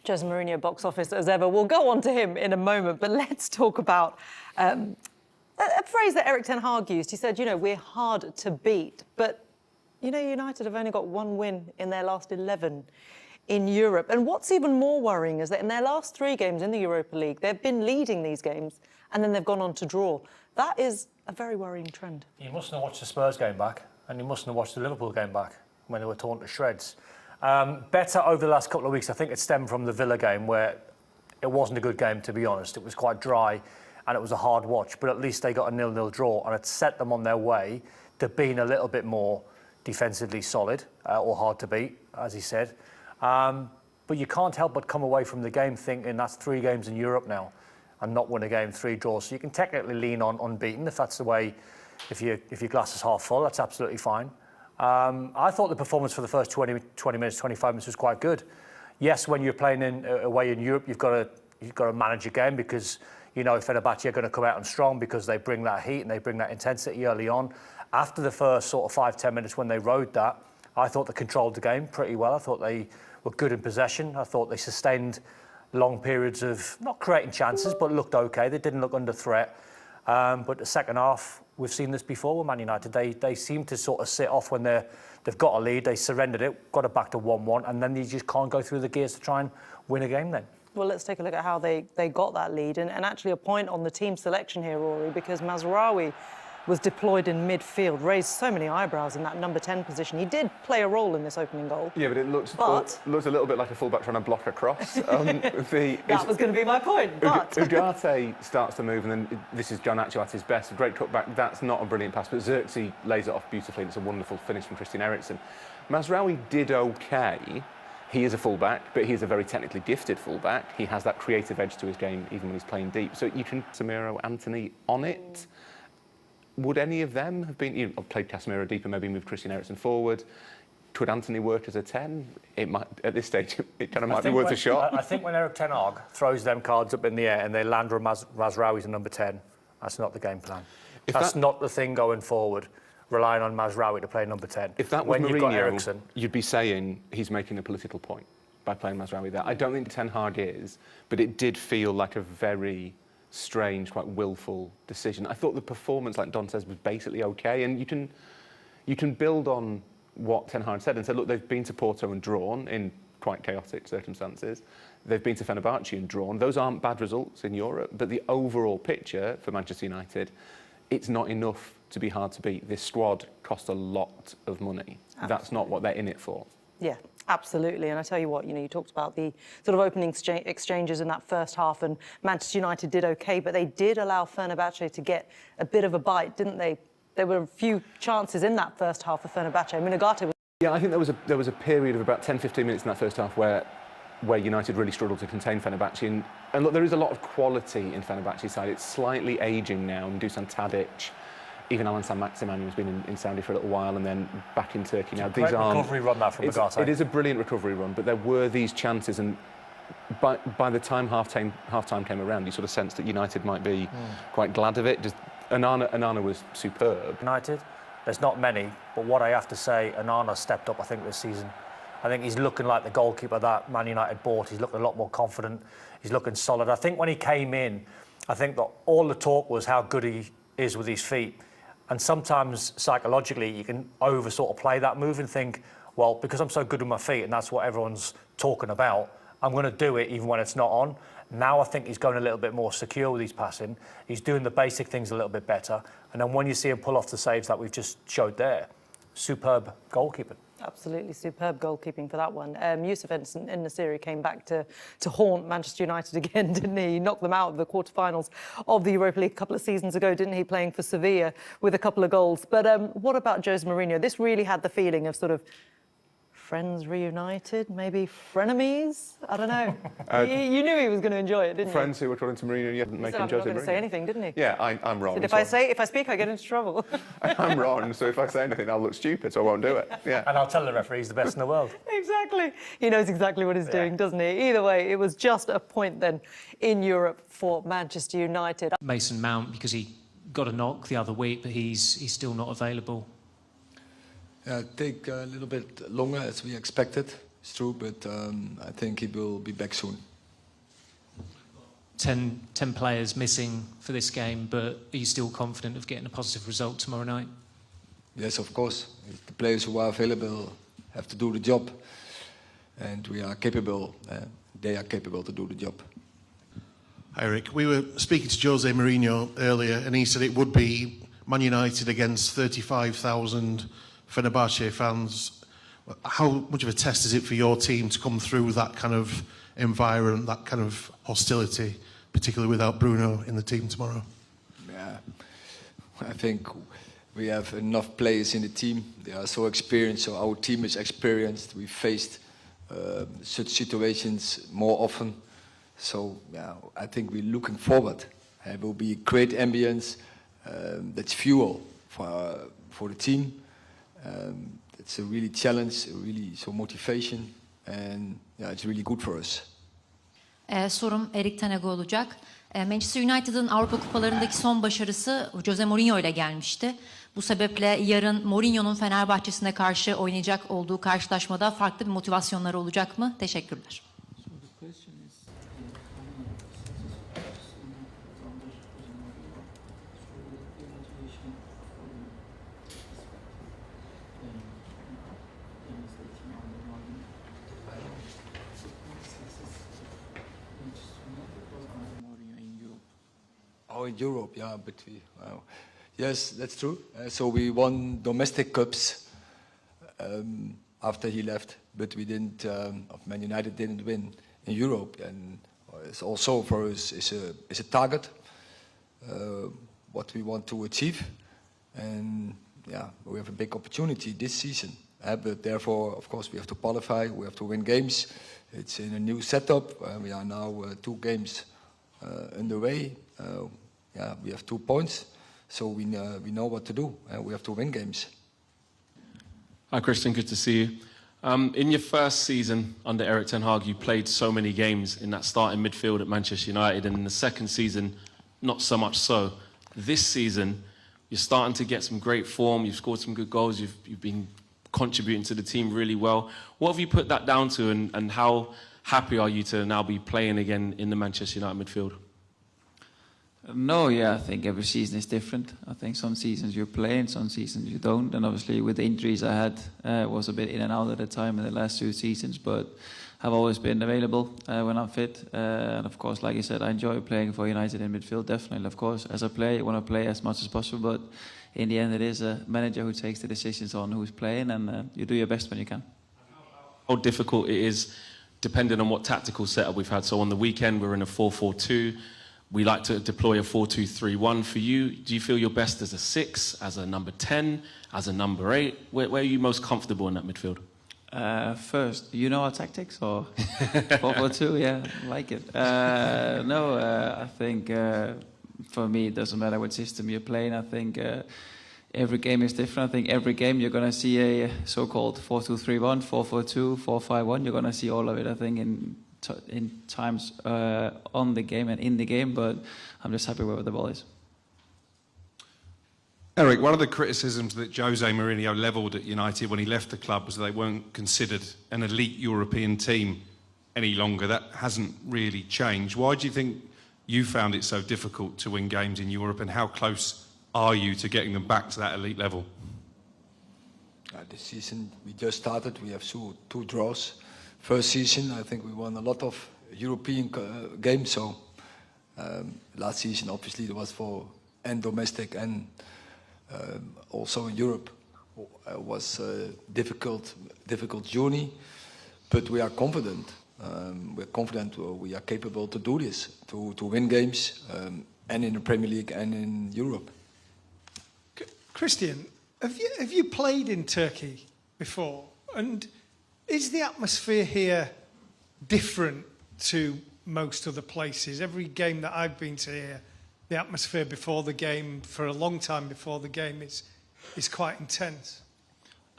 Jose Mourinho box office as ever. We'll go on to him in a moment, but let's talk about a phrase that Erik ten Hag used. He said, you know, we're hard to beat, but You know, United have only got one win in their last 11 in Europe. And what's even more worrying is that in their last 3 games in the Europa League, they've been leading these games and then they've gone on to draw. That is a very worrying trend. You mustn't have watched the Spurs game back, and you mustn't have watched the Liverpool game back when they were torn to shreds. Better over the last couple of weeks, I think it stemmed from the Villa game, where it wasn't a good game, to be honest. It was quite dry and it was a hard watch, but at least they got a 0-0 draw, and it set them on their way to being a little bit more defensively solid or hard to beat, as he said. But you can't help but come away from the game thinking that's 3 games in Europe now and not win a game, 3 draws. So you can technically lean on unbeaten if that's the way, if your glass is half full, that's absolutely fine. I thought the performance for the first 20 minutes, 25 minutes was quite good. Yes, when you're playing away in Europe, you've got to manage your game because you know Fenerbahce are going to come out and strong because they bring that heat and they bring that intensity early on. After the first sort of 5-10 minutes when they rode that, I thought they controlled the game pretty well. I thought they were good in possession. I thought they sustained long periods of not creating chances, but looked okay. They didn't look under threat. But the second half, we've seen this before with Man United. They seem to sort of sit off when they've got a lead. They surrendered it, got it back to 1-1, and then you just can't go through the gears to try and win a game then. Well, let's take a look at how they got that lead. And actually a point on the team selection here, Rory, because Mazraoui was deployed in midfield, raised so many eyebrows in that number 10 position. He did play a role in this opening goal. Yeah, but it looks a little bit like a fullback trying to block a cross. That was going to be my point, but... Ugarte starts to move, and then this is Garnacho at his best. A great cutback, that's not a brilliant pass, but Xerxes lays it off beautifully, and it's a wonderful finish from Christian Eriksen. Mazraoui did okay. He is a fullback, but he is a very technically gifted fullback. He has that creative edge to his game, even when he's playing deep. So you can Casemiro, Antony on it. Would any of them have been, played Casemiro deeper, maybe moved Christian Eriksen forward? Could Antony work as a 10? It might, at this stage, it kind of might be worth a shot. I think when Erik ten Hag throws them cards up in the air and they land on Mazraoui as a number 10, that's not the game plan. That's not the thing going forward, relying on Mazraoui to play number 10. If that was Mourinho, you'd be saying he's making a political point by playing Mazraoui there. I don't think Ten Hag is, but it did feel like a very strange, quite willful decision. I thought the performance, like Don says, was basically okay, and you can build on what Ten Hag said and said, look, they've been to Porto and drawn in quite chaotic circumstances. They've been to Fenerbahce and drawn. Those aren't bad results in Europe, but the overall picture for Manchester United, it's not enough to be hard to beat. This squad cost a lot of money. Absolutely. That's not what they're in it for. Yeah, absolutely. And I tell you what, you talked about the sort of opening exchanges in that first half, and Manchester United did okay, but they did allow Fernabache to get a bit of a bite, didn't they? There were a few chances in that first half for Fenerbahce. I mean, Ugarte was... Yeah, I think there was a period of about 10-15 minutes in that first half where United really struggled to contain Fenerbahce. And look, there is a lot of quality in Fenerbahce's side. It's slightly ageing now, and Dusan Tadic, even Alan Saint-Maximin, who's been in Saudi for a little while and then back in Turkey now. These are recovery run that from Ugarte. It is a brilliant recovery run, but there were these chances, and by the time half-time came around, you sort of sensed that United might be quite glad of it. Just Onana was superb. United, there's not many, but what I have to say, Onana stepped up, I think, this season. I think he's looking like the goalkeeper that Man United bought. He's looking a lot more confident. He's looking solid. I think when he came in, I think that all the talk was how good he is with his feet. And sometimes psychologically you can over sort of play that move and think, well, because I'm so good with my feet and that's what everyone's talking about, I'm going to do it even when it's not on. Now I think he's going a little bit more secure with his passing. He's doing the basic things a little bit better. And then when you see him pull off the saves that we've just showed there, superb goalkeeping. Absolutely superb goalkeeping for that one. Youssef En-Nesyri came back to haunt Manchester United again, didn't he? He knocked them out of the quarterfinals of the Europa League a couple of seasons ago, didn't he? Playing for Sevilla with a couple of goals. But what about Jose Mourinho? This really had the feeling of sort of friends reunited, maybe frenemies? I don't know. You knew he was going to enjoy it, didn't you? Friends who were trying to Mourinho, yeah, making Jose Mourinho. I'm not going to say anything, didn't he? Yeah, I'm wrong. Said if I speak, I get into trouble. I'm wrong, so if I say anything, I'll look stupid, so I won't do it. Yeah. And I'll tell the referee he's the best in the world. Exactly. He knows exactly what he's doing, doesn't he? Either way, it was just a point then in Europe for Manchester United. Mason Mount, because he got a knock the other week, but he's still not available. Take a little bit longer as we expected. It's true, but I think he will be back soon. 10 players missing for this game, but are you still confident of getting a positive result tomorrow night? Yes, of course. The players who are available have to do the job, and we are capable. They are capable to do the job. Hi, Eric. We were speaking to Jose Mourinho earlier, and he said it would be Man United against 35,000 Fernabache fans. How much of a test is it for your team to come through that kind of environment, that kind of hostility, particularly without Bruno in the team tomorrow? Yeah, I think we have enough players in the team. They are so experienced, so our team is experienced. We faced such situations more often. So yeah, I think we're looking forward. It will be great ambience. That's fuel for the team. It's a really challenge, really so motivation, and yeah, it's really good for us. Sorum Erik Ten Hag'a olacak. Manchester United'ın Avrupa Kupalarındaki son başarısı Jose Mourinho ile gelmişti. Bu sebeple yarın Mourinho'nun Fenerbahçe'sine karşı oynayacak olduğu karşılaşmada farklı bir motivasyonları olacak mı? Teşekkürler. Oh, in Europe, yeah, but yes, that's true. So we won domestic cups after he left, but we didn't. Man United didn't win in Europe, and it's also for us is a target what we want to achieve, and yeah, we have a big opportunity this season. But therefore, of course, we have to qualify. We have to win games. It's in a new setup. We are now 2 games underway. Yeah, we have 2 points, so we know what to do. We have to win games. Hi, Christian. Good to see you. In your first season under Erik Ten Hag, you played so many games in that starting midfield at Manchester United, and in the second season, not so much so. This season, you're starting to get some great form. You've scored some good goals. You've been contributing to the team really well. What have you put that down to, and how happy are you to now be playing again in the Manchester United midfield? No, yeah, I think every season is different. I think some seasons you play and some seasons you don't. And obviously with the injuries I had, was a bit in and out at the time in the last 2 seasons, but I've always been available when I'm fit. And of course, like I said, I enjoy playing for United in midfield, definitely. Of course, as a player, you want to play as much as possible, but in the end it is a manager who takes the decisions on who's playing, and you do your best when you can. How difficult it is, depending on what tactical setup we've had. So on the weekend, we're in a 4-4-2. We like to deploy a 4-2-3-1. For you, do you feel you're best as a 6, as a number 10, as a number 8? Where are you most comfortable in that midfield? First, you know our tactics, or 4-4-2? Yeah, like it. I think for me it doesn't matter what system you're playing. I think every game is different. I think every game you're going to see a so-called 4-2-3-1, 4-4-2, 4-5-1. You're going to see all of it, I think, in times on the game and in the game, but I'm just happy where the ball is. Eric, one of the criticisms that Jose Mourinho levelled at United when he left the club was that they weren't considered an elite European team any longer. That hasn't really changed. Why do you think you found it so difficult to win games in Europe, and how close are you to getting them back to that elite level? This season we just started. We have 2 draws. First season, I think we won a lot of European games. So last season, obviously, it was for domestic and also in Europe. It was a difficult journey, but we are confident. We're confident we are capable to do this, to win games, and in the Premier League and in Europe. Christian, have you played in Turkey before? And is the atmosphere here different to most other places? Every game that I've been to here, the atmosphere before the game, for a long time before the game, is quite intense.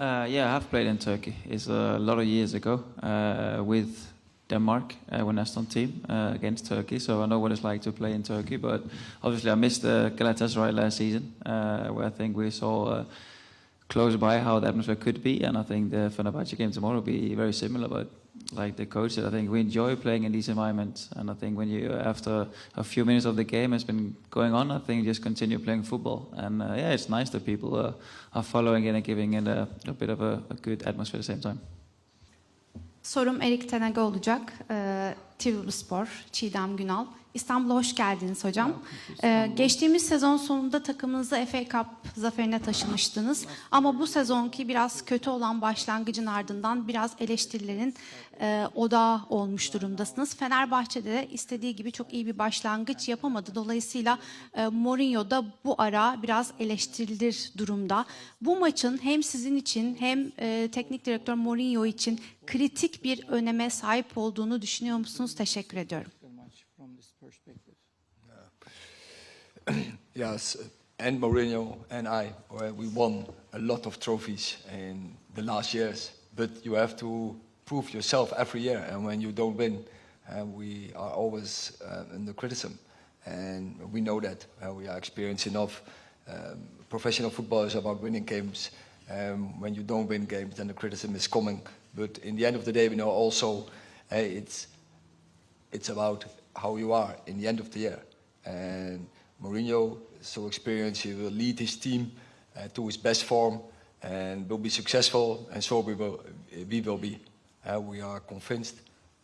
Yeah, I have played in Turkey. It's a lot of years ago with Denmark, when Aston team against Turkey. So I know what it's like to play in Turkey. But obviously I missed Galatasaray last season, where I think we saw close by how the atmosphere could be, and I think the Fernabache game tomorrow will be very similar. But like the coach said, I think we enjoy playing in these environments, and I think when you, after a few minutes of the game has been going on, I think just continue playing football. And yeah, it's nice that people are following it and giving it a bit of a good atmosphere at the same time. Sorum Erik Tenege olacak. Trabzonspor, Çiğdem Günal. İstanbul'a hoş geldiniz hocam. Geçtiğimiz sezon sonunda takımınızı FA Cup zaferine taşımıştınız. Ama bu sezonki biraz kötü olan başlangıcın ardından biraz eleştirilerin odağı olmuş durumdasınız. Fenerbahçe'de de istediği gibi çok iyi bir başlangıç yapamadı. Dolayısıyla Mourinho da bu ara biraz eleştirilir durumda. Bu maçın hem sizin için hem teknik direktör Mourinho için kritik bir öneme sahip olduğunu düşünüyor musunuz? Teşekkür ediyorum. Yes, and Mourinho and I, we won a lot of trophies in the last years. But you have to prove yourself every year, and when you don't win, we are always under criticism. And we know that we are experienced enough. Professional football is about winning games. When you don't win games, then the criticism is coming. But in the end of the day, we know also it's about how you are in the end of the year. And Mourinho is so experienced, he will lead his team to his best form and will be successful, and so we will be. We are convinced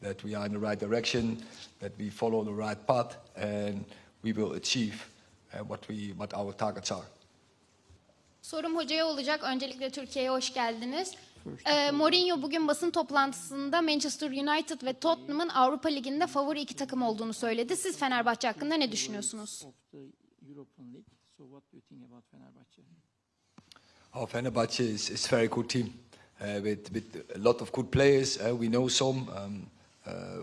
that we are in the right direction, that we follow the right path, and we will achieve what our targets are. Sorum hocaya olacak. Öncelikle Türkiye'ye hoş geldiniz. Mourinho bugün basın toplantısında Manchester United ve Tottenham'ın Avrupa Ligi'nde favori iki takım olduğunu söyledi. Siz Fenerbahçe hakkında ne düşünüyorsunuz? Fenerbahçe is a very good team with a lot of good players. We know some.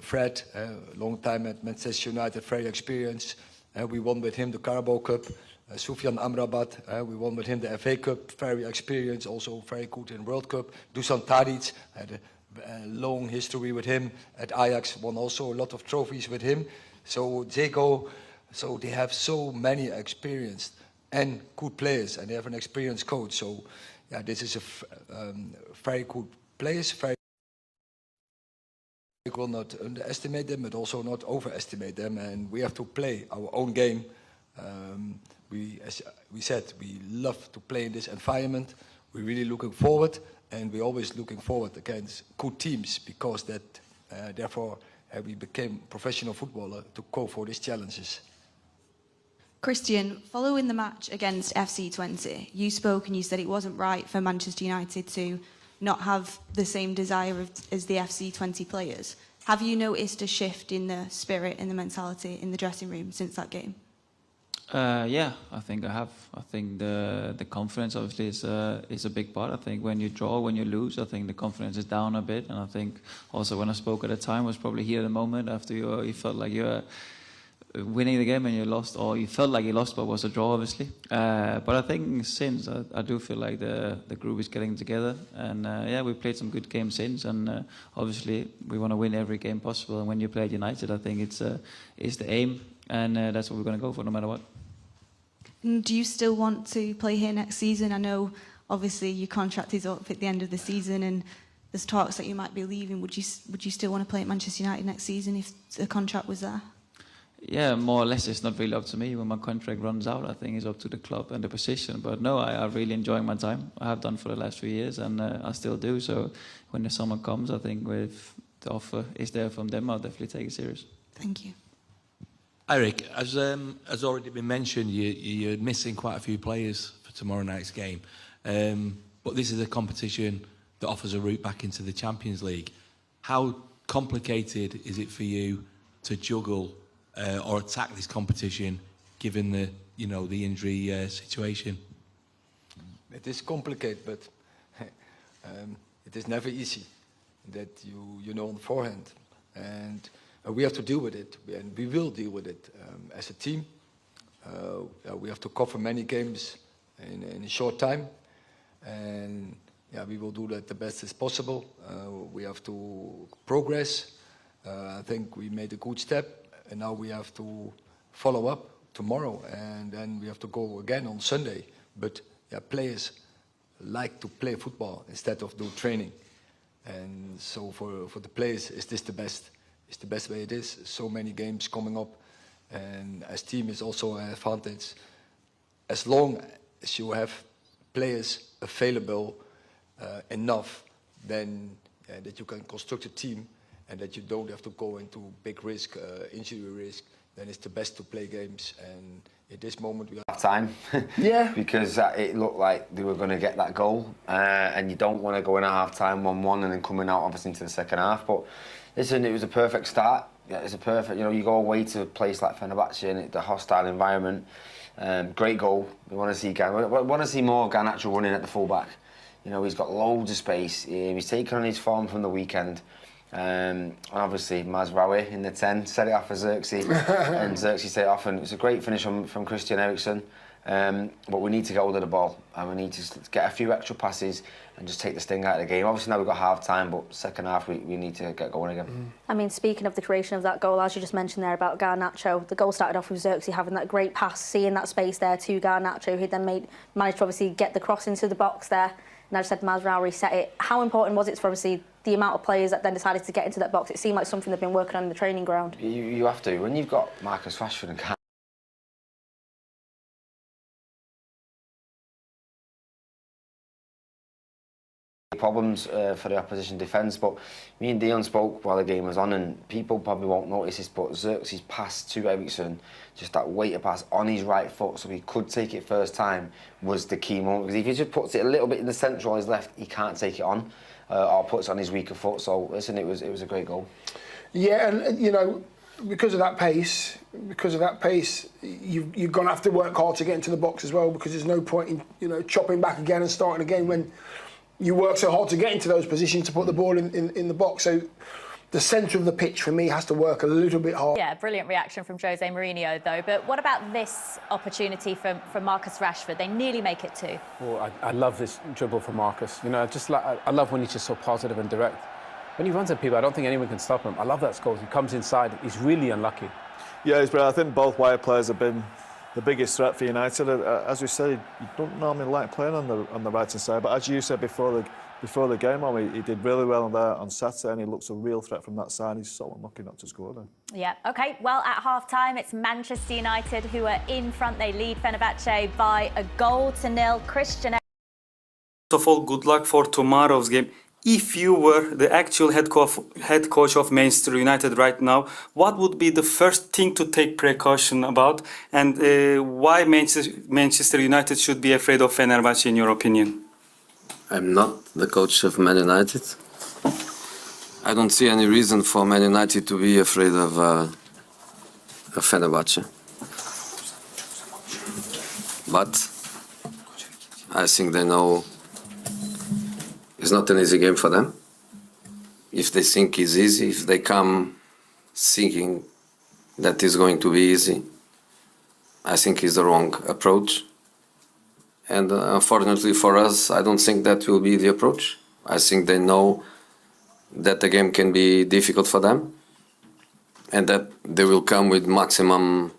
Fred, long time at Manchester United, very experienced. We won with him the Carabao Cup. Soufiane Amrabat, we won with him the FA Cup, very experienced, also very good in World Cup. Dusan Tadic had a long history with him at Ajax, won also a lot of trophies with him. So they have so many experienced and good players, and they have an experienced coach. So yeah, this is a very good place. We will not underestimate them, but also not overestimate them, and we have to play our own game. As we said, we love to play in this environment. We're really looking forward, and we're always looking forward against good teams, because therefore we became professional footballer to go for these challenges. Christian, following the match against FC20, you spoke and you said it wasn't right for Manchester United to not have the same desire as the FC20 players. Have you noticed a shift in the spirit and the mentality in the dressing room since that game? Yeah, I think I have. I think the confidence obviously is a big part. I think when you draw, when you lose, I think the confidence is down a bit. And I think also when I spoke at the time was probably here at the moment after you felt like you were winning the game and you lost, or you felt like you lost, but it was a draw obviously. But I think since I do feel like the group is getting together, and yeah, we played some good games since, and obviously we want to win every game possible. And when you play at United, I think it's the aim, and that's what we're going to go for no matter what. Do you still want to play here next season? I know, obviously, your contract is up at the end of the season, and there's talks that you might be leaving. Would you still want to play at Manchester United next season if the contract was there? Yeah, more or less, it's not really up to me. When my contract runs out, I think it's up to the club and the position. But no, I really enjoying my time. I have done for the last few years, and I still do. So when the summer comes, I think if the offer is there from them, I'll definitely take it serious. Thank you. Eric, as already been mentioned, you're missing quite a few players for tomorrow night's game. But this is a competition that offers a route back into the Champions League. How complicated is it for you to juggle or attack this competition, given the injury situation? It is complicated, but it is never easy. That you know on forehand, and we have to deal with it, and we will deal with it as a team. We have to cover many games in a short time, and yeah, we will do that the best as possible. We have to progress. I think we made a good step, and now we have to follow up tomorrow, and then we have to go again on Sunday. But yeah, players like to play football instead of do training, And so for the players, is this the best? It's the best way it is. So many games coming up, and as team is also an advantage. As long as you have players available enough, then that you can construct a team and that you don't have to go into big risk, injury risk, then it's the best to play games. And at this moment we have time. Yeah. Because it looked like they were going to get that goal, and you don't want to go in at half-time 1-1 and then coming out obviously into the second half. But listen, it was a perfect start. Yeah, it's a perfect, you know, you go away to a place like Fernabache and it's a hostile environment. Great goal. We want to see more Garnacho running at the full-back. You know, he's got loads of space. He's taken on his form from the weekend. And obviously, Mazraoui in the 10 set it off for Xerxes, and Xerxes set it off. And it's a great finish from Christian Eriksen. But we need to get hold of the ball, and we need to get a few extra passes and just take the sting out of the game. Obviously, now we've got half-time, but second half, we need to get going again. I mean, speaking of the creation of that goal, as you just mentioned there about Garnacho, the goal started off with Xerxes having that great pass, seeing that space there to Garnacho, who then managed to obviously get the cross into the box there. And as I said, Mazraoui set it. How important was it for obviously the amount of players that then decided to get into that box? It seemed like something they've been working on in the training ground. You have to. When you've got Marcus Rashford and problems for the opposition defence, but me and Dion spoke while the game was on, and people probably won't notice this, but Xerxes' pass to Eriksen, just that weighted pass on his right foot so he could take it first time, was the key moment, because if he just puts it a little bit in the centre on his left, he can't take it on, or puts it on his weaker foot. So listen, it was a great goal. Yeah, and you know, because of that pace, you're going to have to work hard to get into the box as well, because there's no point in chopping back again and starting again when you work so hard to get into those positions to put the ball in the box. So the centre of the pitch for me has to work a little bit hard. Yeah, brilliant reaction from Jose Mourinho though. But what about this opportunity from Marcus Rashford? They nearly make it too. Oh, I love this dribble from Marcus. You know, I love when he's just so positive and direct. When he runs at people, I don't think anyone can stop him. I love that goal. He comes inside. He's really unlucky. Yeah, he's brilliant. I think both wide players have been the biggest threat for United. As we said, you don't normally like playing on the right-hand side, but as you said before the game, he did really well there on Saturday, and he looks a real threat from that side. He's so unlucky not to score there. Yeah, OK. Well, at half-time, it's Manchester United who are in front. They lead Fenerbahce by a 1-0. Christian. First of all, good luck for tomorrow's game. If you were the actual head coach of Manchester United right now, what would be the first thing to take precaution about, and why Manchester United should be afraid of Fenerbahce, in your opinion? I'm not the coach of Man United. I don't see any reason for Man United to be afraid of Fenerbahce. But I think they know it's not an easy game for them. If they think it's easy, if they come thinking that it's going to be easy, I think it's the wrong approach. And unfortunately for us, I don't think that will be the approach. I think they know that the game can be difficult for them and that they will come with maximum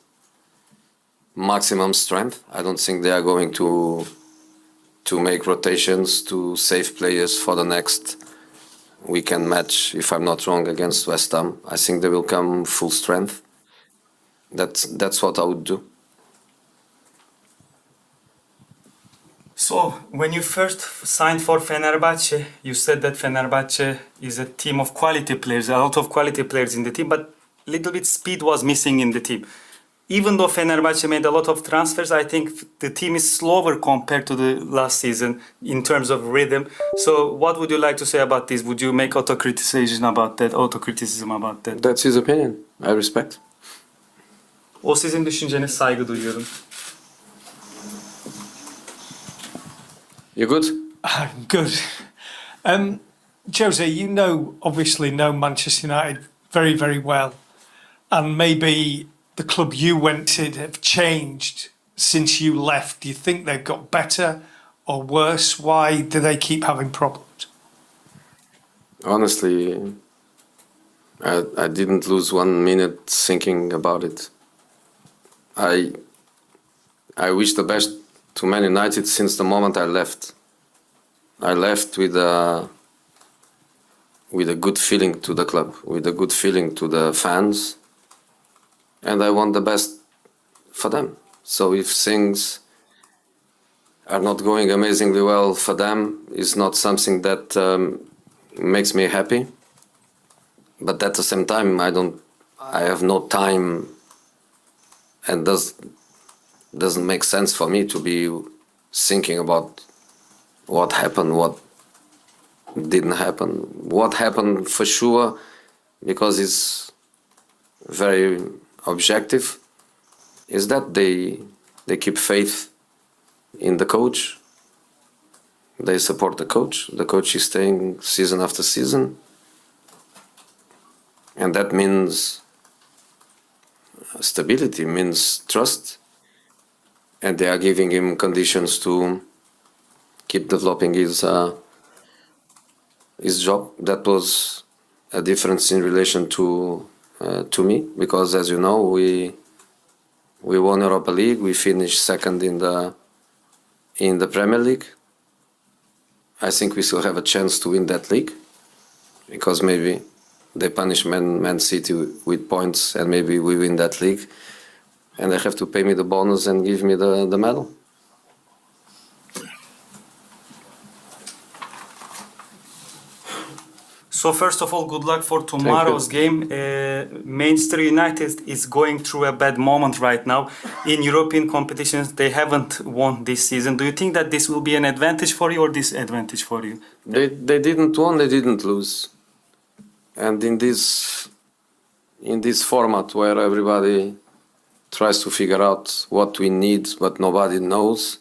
strength. I don't think they are going to make rotations to save players for the next weekend match, if I'm not wrong, against West Ham. I think they will come full strength. That's what I would do. So, when you first signed for Fenerbahce, you said that Fenerbahce is a team of quality players, a lot of quality players in the team, but a little bit speed was missing in the team. Even though Fenerbahce made a lot of transfers, I think the team is slower compared to the last season in terms of rhythm. So what would you like to say about this? Would you make autocriticism about that? That's his opinion. I respect. O sizin düşünceniz, saygı duyuyorum. You good? Good. Jose, you obviously know Manchester United very, very well. And maybe the club you went to have changed since you left. Do you think they've got better or worse? Why do they keep having problems? Honestly, I didn't lose 1 minute thinking about it. I wish the best to Man United since the moment I left. I left with with a good feeling to the club, with a good feeling to the fans, and I want the best for them. So if things are not going amazingly well for them, it's not something that makes me happy. But at the same time, I have no time, and doesn't make sense for me to be thinking about what happened, what didn't happen. What happened for sure, because it's very objective, is that they keep faith in the coach. They support the coach. The coach is staying season after season. And that means stability, means trust. And they are giving him conditions to keep developing his job. That was a difference in relation to me, because as you know, we won Europa League. We finished second in the Premier League. I think we still have a chance to win that league, because maybe they punish ManCity with points, and maybe we win that league, and they have to pay me the bonus and give me the medal. So first of all, good luck for tomorrow's game. Manchester United is going through a bad moment right now. In European competitions, they haven't won this season. Do you think that this will be an advantage for you or disadvantage for you? They didn't win, they didn't lose. And in this format where everybody tries to figure out what we need but nobody knows,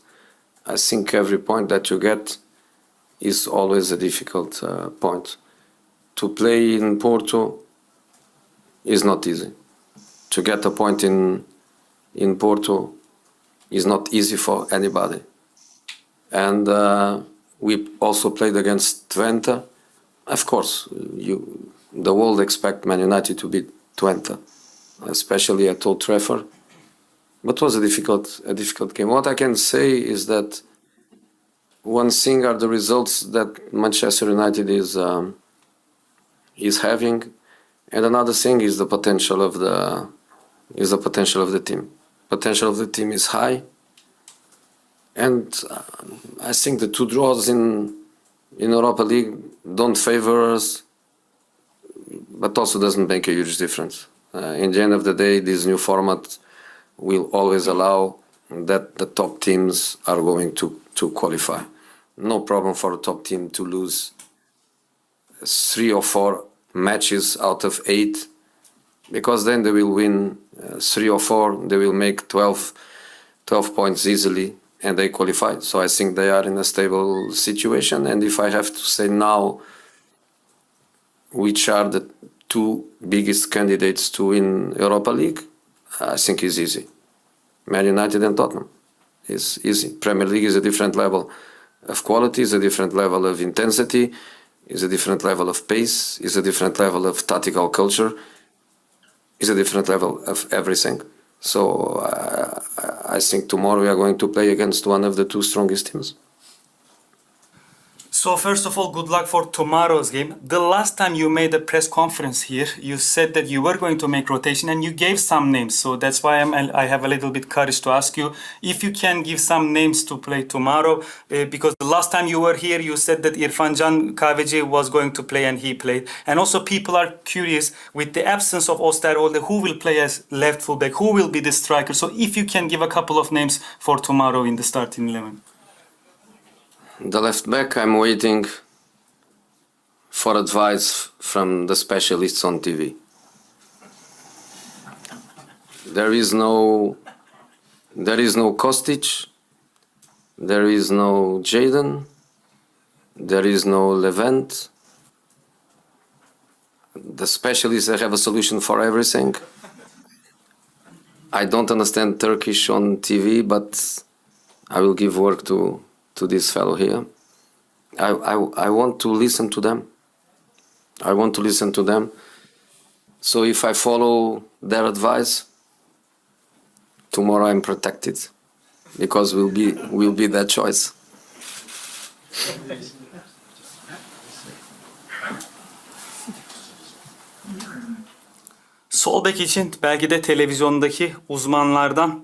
I think every point that you get is always a difficult point. To play in Porto is not easy. To get a point in Porto is not easy for anybody. And we also played against Twente. Of course, the world expect ManUtd to beat Twente, especially at Old Trafford. But it was a difficult game. What I can say is that one thing are the results that Manchester United is having, and another thing is the potential of the team. Potential of the team is high, and I think the 2 draws in Europa League don't favor us, but also doesn't make a huge difference. In the end of the day, this new format will always allow that the top teams are going to qualify. No problem for a top team to lose 3 or 4 matches out of 8, because then they will win 3 or 4, they will make 12 points easily, and they qualify. So I think they are in a stable situation. And if I have to say now which are the 2 biggest candidates to win Europa League, I think it's easy. ManUtd and Tottenham is easy. Premier League is a different level of quality, is a different level of intensity, is a different level of pace, is a different level of tactical culture, is a different level of everything. So I think tomorrow we are going to play against one of the 2 strongest teams. So first of all, good luck for tomorrow's game. The last time you made a press conference here, you said that you were going to make rotation and you gave some names. So that's why I have a little bit courage to ask you if you can give some names to play tomorrow. Because the last time you were here, you said that İrfan Can Kahveci was going to play and he played. And also people are curious, with the absence of Osterwolde, who will play as left fullback? Who will be the striker? So if you can give a couple of names for tomorrow in the starting 11. The left back, I'm waiting for advice from the specialists on TV. There is no Kostic, there is no Jadon, there is no Levent. The specialists have a solution for everything. I don't understand Turkish on TV, but I will give work to this fellow here. I want to listen to them. I want to listen to them. So if I follow their advice, tomorrow I'm protected, because will be their choice. Sol bek için belki de televizyondaki uzmanlardan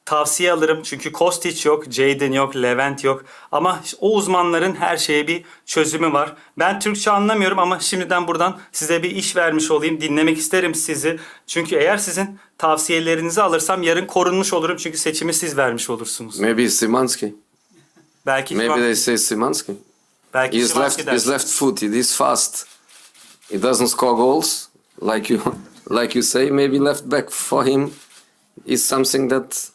tavsiye alırım. Çünkü Kostić yok, Jadon yok, Levent yok. Ama o uzmanların her şeye bir çözümü var. Ben Türkçe anlamıyorum ama şimdiden buradan size bir iş vermiş olayım. Dinlemek isterim sizi. Çünkü eğer sizin tavsiyelerinizi alırsam yarın korunmuş olurum. Çünkü seçimi siz vermiş olursunuz. Maybe Szymanski. Belki Maybe they say Szymanski. Belki His left foot, it is fast. He doesn't score goals like you say. Maybe left back for him is something that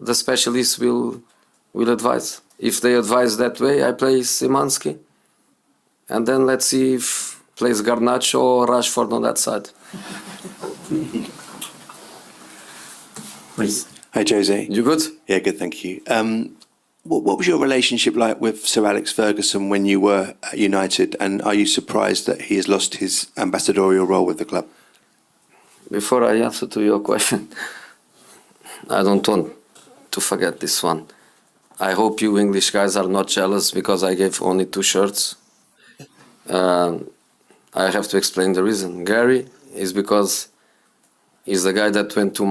the specialists will advise. If they advise that way, I play Szymanski, and then let's see if plays Garnacho or Rashford on that side. Please. Hi, Jose. You good? Yeah, good, thank you. What was your relationship like with Sir Alex Ferguson when you were at United, and are you surprised that he has lost his ambassadorial role with the club? Before I answer to your question, I don't want to forget this one. I hope you English guys are not jealous because I gave only 2 shirts. I have to explain the reason. Gary is because he's the guy that went to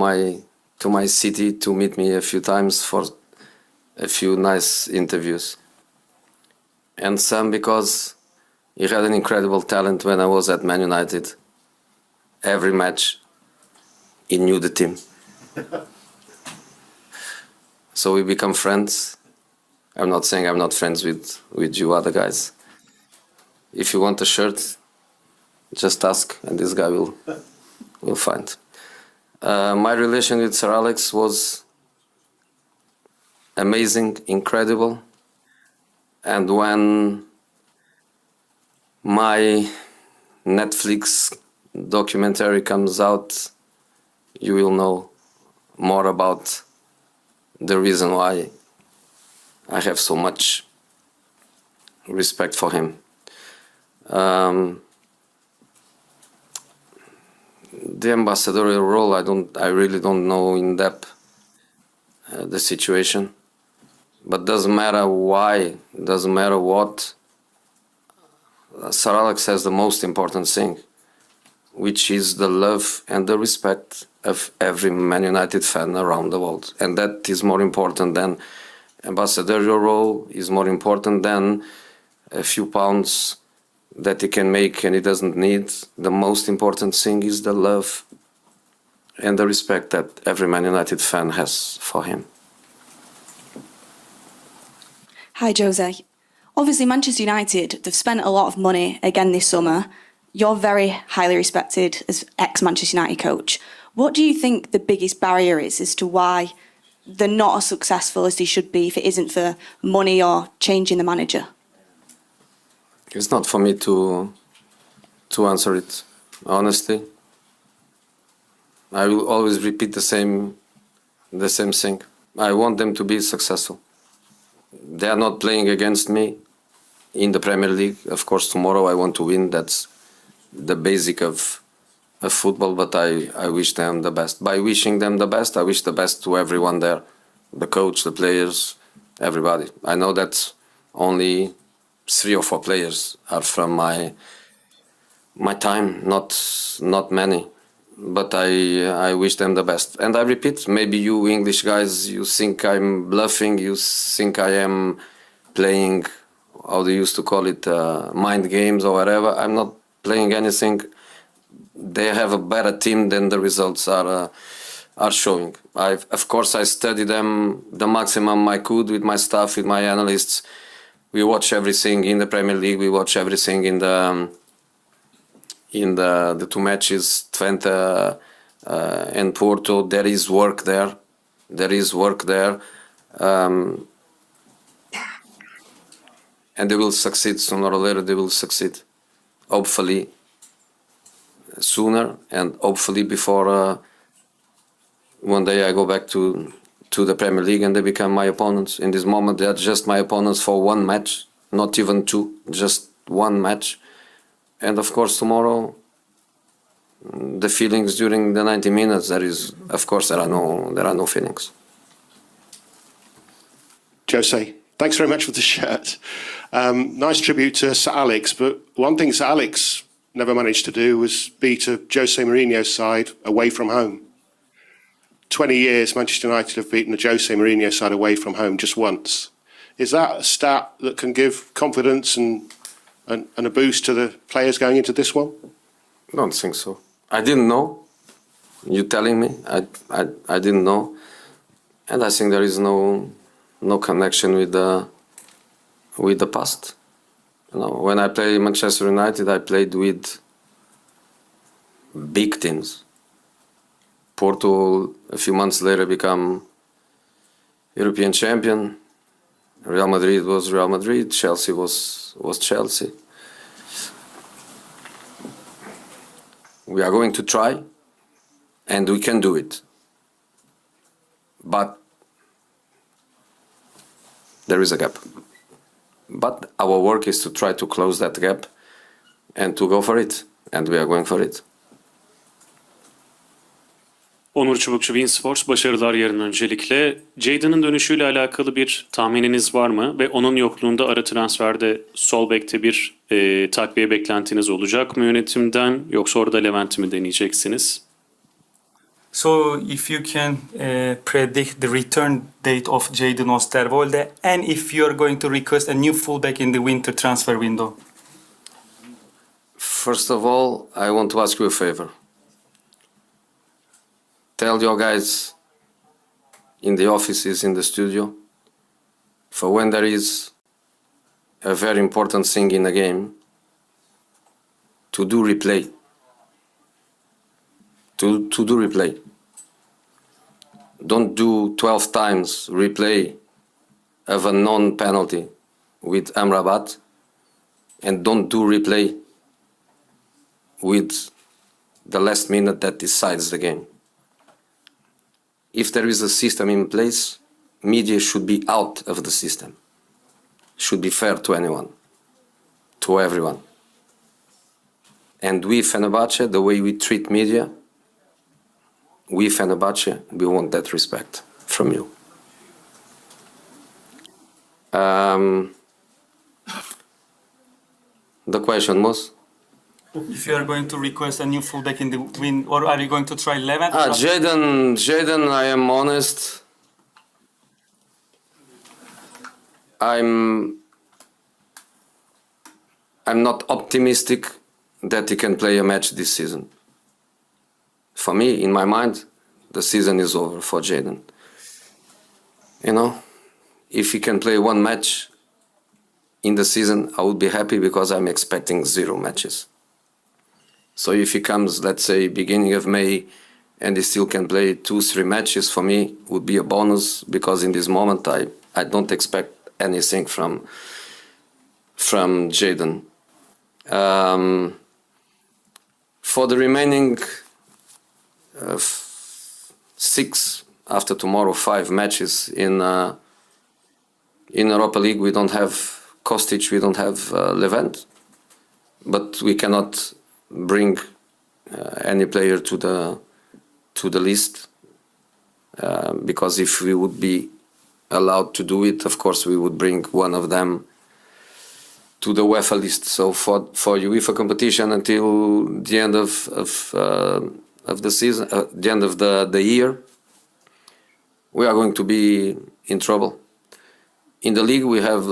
my city to meet me a few times for a few nice interviews. And Sam because he had an incredible talent when I was at ManUtd. Every match, he knew the team. So we become friends. I'm not saying I'm not friends with you other guys. If you want a shirt, just ask and this guy will find. My relation with Sir Alex was amazing, incredible. And when my Netflix documentary comes out, you will know more about the reason why I have so much respect for him. The ambassadorial role, I really don't know in depth the situation, but doesn't matter why, doesn't matter what. Sir Alex has the most important thing, which is the love and the respect of every ManUtd fan around the world, and that is more important than ambassadorial role, is more important than a few pounds that he can make and he doesn't need. The most important thing is the love and the respect that every ManUtd fan has for him. Hi, Jose. Obviously, Manchester United, they've spent a lot of money again this summer. You're very highly respected as ex-Manchester United coach. What do you think the biggest barrier is as to why they're not as successful as they should be if it isn't for money or changing the manager? It's not for me to answer it, honestly. I will always repeat the same thing. I want them to be successful. They are not playing against me in the Premier League. Of course, tomorrow I want to win. That's the basic of football, but I wish them the best. By wishing them the best, I wish the best to everyone there. The coach, the players, everybody. I know that only 3 or 4 players are from my time, not many. But I wish them the best. And I repeat, maybe you English guys, you think I'm bluffing, you think I am playing, how they used to call it, mind games or whatever. I'm not playing anything. They have a better team than the results are showing. Of course, I study them the maximum I could with my staff, with my analysts. We watch everything in the Premier League. We watch everything in the 2 matches, Twente and Porto. There is work there. And they will succeed sooner or later. They will succeed. Hopefully sooner, and hopefully before one day I go back to the Premier League and they become my opponents. In this moment, they are just my opponents for 1 match, not even 2, just 1 match. And of course, tomorrow, the feelings during the 90 minutes, there are no feelings. Jose, thanks very much for the shirt. Nice tribute to Sir Alex, but one thing Sir Alex never managed to do was beat a Jose Mourinho side away from home. 20 years Manchester United have beaten a Jose Mourinho side away from home just once. Is that a stat that can give confidence and a boost to the players going into this one? I don't think so. I didn't know. You telling me? I didn't know. And I think there is no connection with the past. You know, when I played Manchester United, I played with big teams. Porto, a few months later, become European champion. Real Madrid was Real Madrid. Chelsea was Chelsea. We are going to try, and we can do it. But there is a gap. But our work is to try to close that gap and to go for it. And we are going for it. Onur Çubukçu, beIN Sports, başarılar yarın öncelikle. Jadon'ın dönüşüyle alakalı bir tahmininiz var mı? Ve onun yokluğunda ara transferde sol bekte bir takviye beklentiniz olacak mı yönetimden? Yoksa orada Levent'i mi deneyeceksiniz? So if you can predict the return date of Jadon Osterwolde and if you are going to request a new fullback in the winter transfer window. First of all, I want to ask you a favor. Tell your guys in the offices, in the studio, for when there is a very important thing in a game, to do replay. To do replay. Don't do 12 times replay of a non-penalty with Amrabat, and don't do replay with the last minute that decides the game. If there is a system in place, media should be out of the system. Should be fair to anyone, to everyone. And we, Fernabache, the way we treat media, we, Fernabache, we want that respect from you. The question was? If you are going to request a new fullback in the win, or are you going to try Levent? Jadon, I am honest. I'm not optimistic that he can play a match this season. For me, in my mind, the season is over for Jadon. You know, if he can play one match in the season, I would be happy because I'm expecting 0 matches. So if he comes, let's say, beginning of May, and he still can play 2-3 matches, for me, would be a bonus, because in this moment I don't expect anything from Jadon. For the remaining 6, after tomorrow, 5 matches in Europa League, we don't have Kostic, we don't have Levent, but we cannot bring any player to the list, because if we would be allowed to do it, of course we would bring one of them to the UEFA list. So for UEFA competition until the end of the season, the end of the year, we are going to be in trouble. In the league we have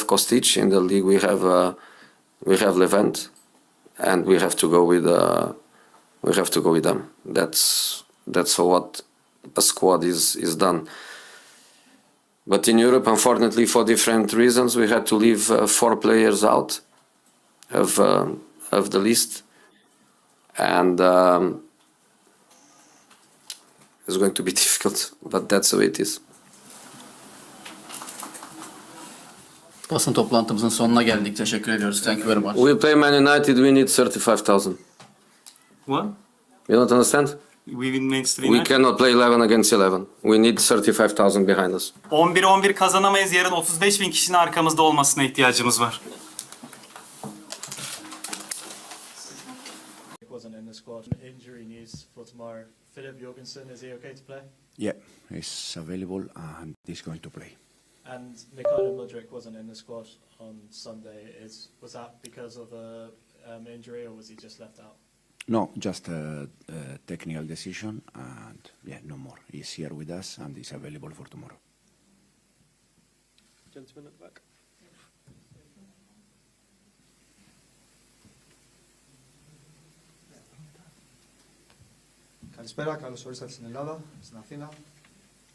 Kostic. In the league we have Levent. And we have to go with them. That's for what a squad is done. But in Europe, unfortunately, for different reasons, we had to leave 4 players out of the list, and it's going to be difficult. But that's the way it is. Basın toplantımızın sonuna geldik. Teşekkür ediyoruz. Thank you very much. We play ManUtd, we need 35,000. What? You don't understand? We win Manchester We United. cannot play 11 against 11. We need 35,000 behind us. 11-11 kazanamayız. Yarın 35.000 kişinin arkamızda olmasına ihtiyacımız var. Wasn't in the squad. Injury news for tomorrow. Philip Jorgensen, is he okay to play? Yeah, he's available and he's going to play. And ManUtd wasn't in the squad on Sunday. Was that because of a injury, or was he just left out? No, just a technical decision, and yeah, no more. He's here with us and he's available for tomorrow. Gentleman at the back. Καλησπέρα, καλώς ορίσατε στην Ελλάδα, στην Αθήνα.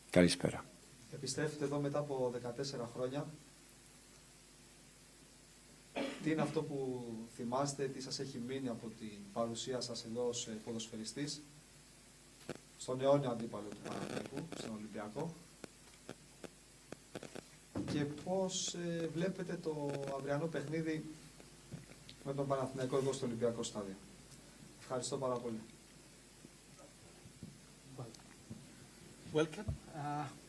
Καλησπέρα. Επιστρέφετε εδώ μετά από 14 χρόνια. Τι είναι αυτό που θυμάστε, τι σας έχει μείνει από την παρουσία σας εδώ ως ποδοσφαιριστής στον αιώνιο αντίπαλο του Παναθηναϊκού, στον Ολυμπιακό, και πώς βλέπετε το αυριανό παιχνίδι με τον Παναθηναϊκό εδώ στο Ολυμπιακό στάδιο. Ευχαριστώ πάρα πολύ. Welcome.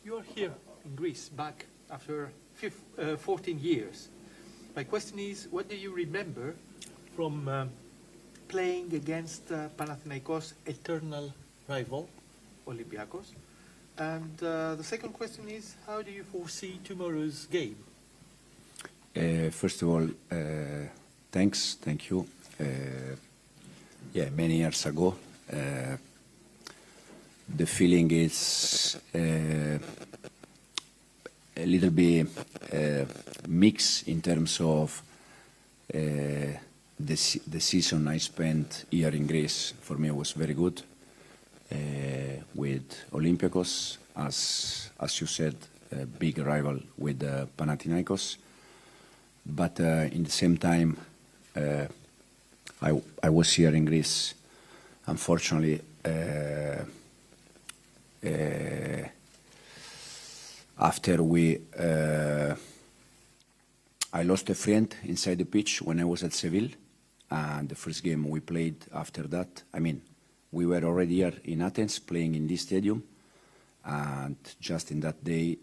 You are here in Greece, back after 14 years. My question is, what do you remember from playing against Panatinaikos' eternal rival, Olympiacos? And the second question is, how do you foresee tomorrow's game? First of all, thank you. Yeah, many years ago, the feeling is a little bit mixed in terms of the season I spent here in Greece. For me, it was very good with Olympiacos, as you said, a big rival with Panatinaikos. But in the same time, I was here in Greece, unfortunately. After I lost a friend inside the pitch when I was at Seville, and the first game we played after that, I mean, we were already here in Athens playing in this stadium, and just in that day,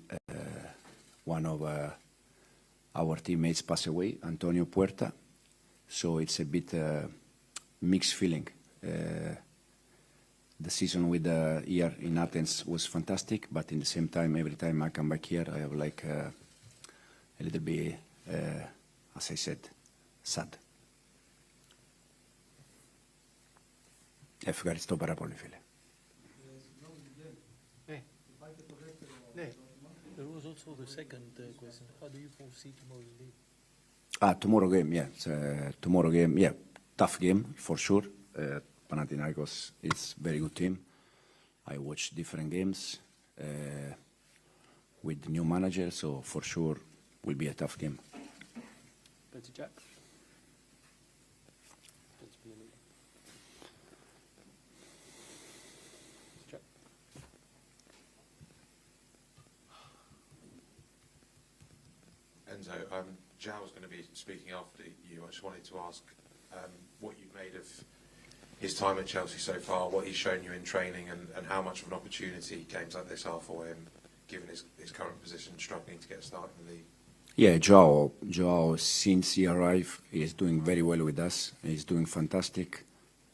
one of our teammates passed away, Antonio Puerta, so it's a bit mixed feeling. The season with here in Athens was fantastic, but in the same time, every time I come back here, I have like a little bit, as I said, sad. Ευχαριστώ πάρα πολύ, φίλε. There was also the second question. How do you foresee tomorrow's game? Tomorrow game, yeah. Tomorrow game, yeah. Tough game, for sure. Panathinaikos is a very good team. I watch different games with new manager, so for sure will be a tough game. Better Jack. Enzo, Joao's going to be speaking after you. I just wanted to ask what you've made of his time at Chelsea so far, what he's shown you in training, and how much of an opportunity games like this are for him, given his current position, struggling to get a start in the league. Yeah, Joao, since he arrived, he is doing very well with us. He's doing fantastic.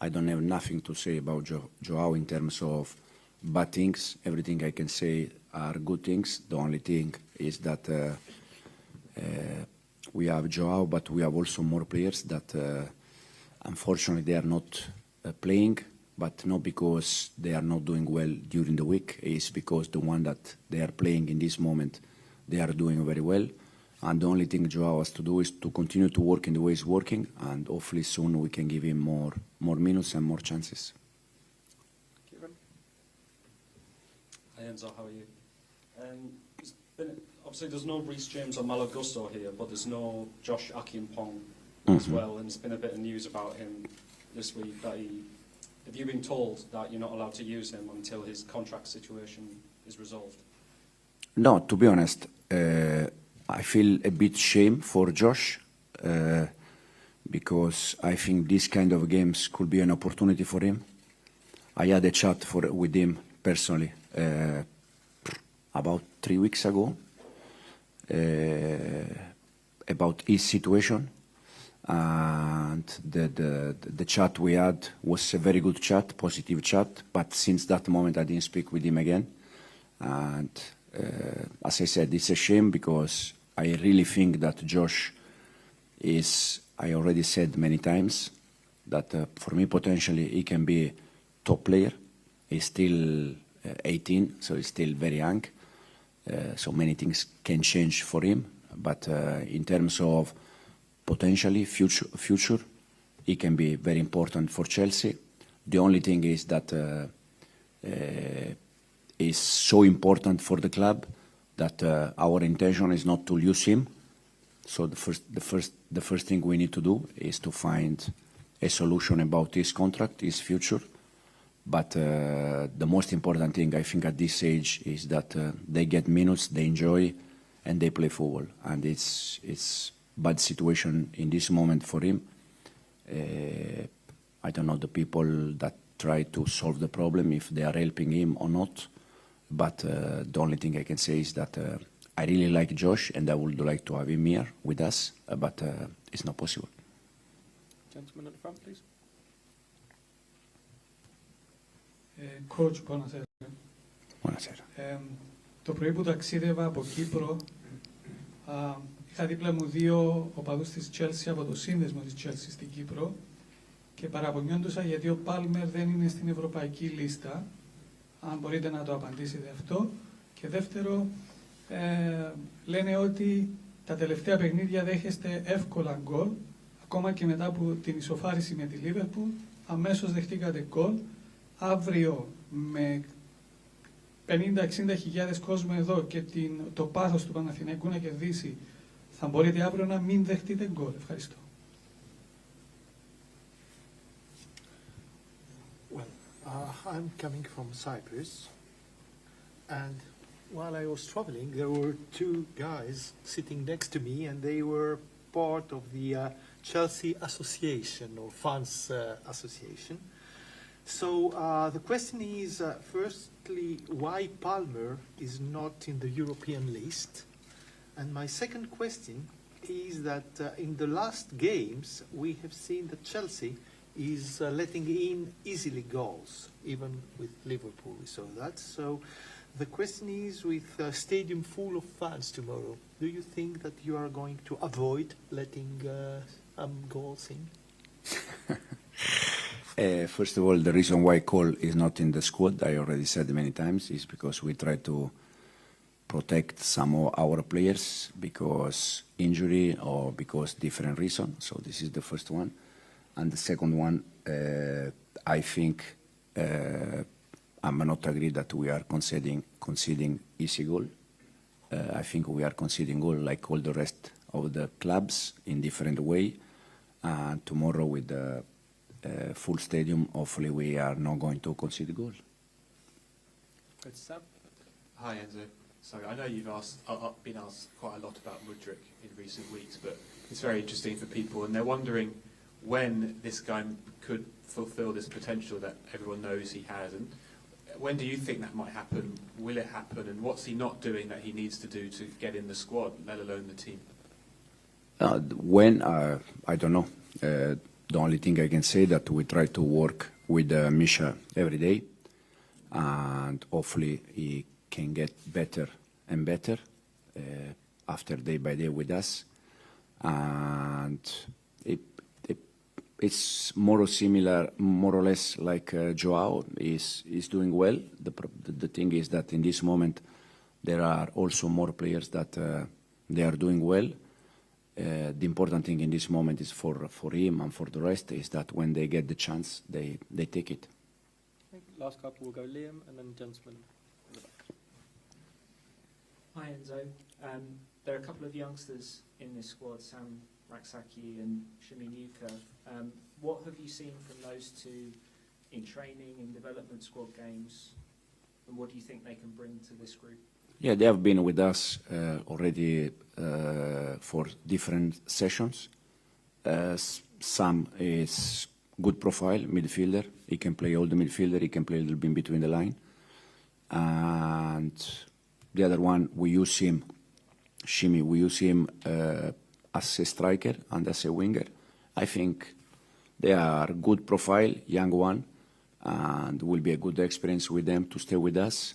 I don't have nothing to say about Joao in terms of bad things. Everything I can say are good things. The only thing is that we have Joao, but we have also more players that unfortunately they are not playing, but not because they are not doing well during the week. It's because the one that they are playing in this moment, they are doing very well. And the only thing Joao has to do is to continue to work in the way he's working, and hopefully soon we can give him more minutes and more chances. Hi Enzo, how are you? Obviously there's no Reece James or Malo Gusto here, but there's no Josh Akimpong as well, and there's been a bit of news about him this week. That have you been told that you're not allowed to use him until his contract situation is resolved? No, to be honest, I feel a bit shame for Josh because I think this kind of games could be an opportunity for him. I had a chat with him personally about 3 weeks ago about his situation, and the chat we had was a very good chat, positive chat, but since that moment I didn't speak with him again, and as I said, it's a shame because I really think that Josh is, I already said many times, that for me potentially he can be top player. He's still 18, so he's still very young. So many things can change for him. But in terms of potentially future, he can be very important for Chelsea. The only thing is that is so important for the club that our intention is not to lose him. So the first thing we need to do is to find a solution about his contract, his future. But the most important thing, I think, at this age is that they get minutes, they enjoy, and they play football. And it's bad situation in this moment for him. I don't know the people that try to solve the problem, if they are helping him or not. But the only thing I can say is that I really like Josh, and I would like to have him here with us, but it's not possible. Gentleman at the front, please. Coach, buonasera. Buonasera. Το πρωί που ταξίδευα από Κύπρο, είχα δίπλα μου δύο οπαδούς της Chelsea από το σύνδεσμο της Chelsea στην Κύπρο και παραπονιόντουσα γιατί ο Πάλμερ δεν είναι στην ευρωπαϊκή λίστα. Αν μπορείτε να το απαντήσετε αυτό. Και δεύτερο, λένε ότι τα τελευταία παιχνίδια δέχεστε εύκολα γκολ, ακόμα και μετά από την ισοφάριση με τη Liverpool, αμέσως δεχτήκατε γκολ. Αύριο με 50-60 χιλιάδες κόσμο εδώ και το πάθος του Παναθηναϊκού να κερδίσει, θα μπορείτε αύριο να μην δεχτείτε γκολ. Ευχαριστώ. Well, I'm coming from Cyprus, and while I was traveling, there were two guys sitting next to me, and they were part of the Chelsea Association, or Fans Association. So the question is, firstly, why Palmer is not in the European list? And my second question is that in the last games, we have seen that Chelsea is letting in easily goals, even with Liverpool, we saw that. So the question is, with a stadium full of fans tomorrow, do you think that you are going to avoid letting goals in? First of all, the reason why Cole is not in the squad, I already said many times, is because we try to protect some of our players because injury or because different reason. So this is the first one. And the second one, I think I'm not agree that we are conceding easy goal. I think we are conceding goal like all the rest of the clubs in different way. And tomorrow with the full stadium, hopefully we are not going to concede goal. Hi Enzo. So I know you've been asked quite a lot about Mudryk in recent weeks, but it's very interesting for people, and they're wondering when this guy could fulfil this potential that everyone knows he has, and when do you think that might happen? Will it happen? And what's he not doing that he needs to do to get in the squad, let alone the team? When, I don't know. The only thing I can say that we try to work with Misha every day, and hopefully he can get better and better after day by day with us. And it's more or less like Joao is doing well. The thing is that in this moment there are also more players that they are doing well. The important thing in this moment is for him and for the rest is that when they get the chance, they take it. Last couple will go Liam and then gentleman. Hi Enzo. There are a couple of youngsters in this squad, Sam Raksaki and Shiminuka. What have you seen from those two in training, in development squad games, and what do you think they can bring to this group? Yeah, they have been with us already for different sessions. Sam is good profile, midfielder. He can play all the midfielder. He can play a little bit between the line. And the other one, we use him, Shimi, we use him as a striker and as a winger. I think they are good profile, young one, and will be a good experience with them to stay with us.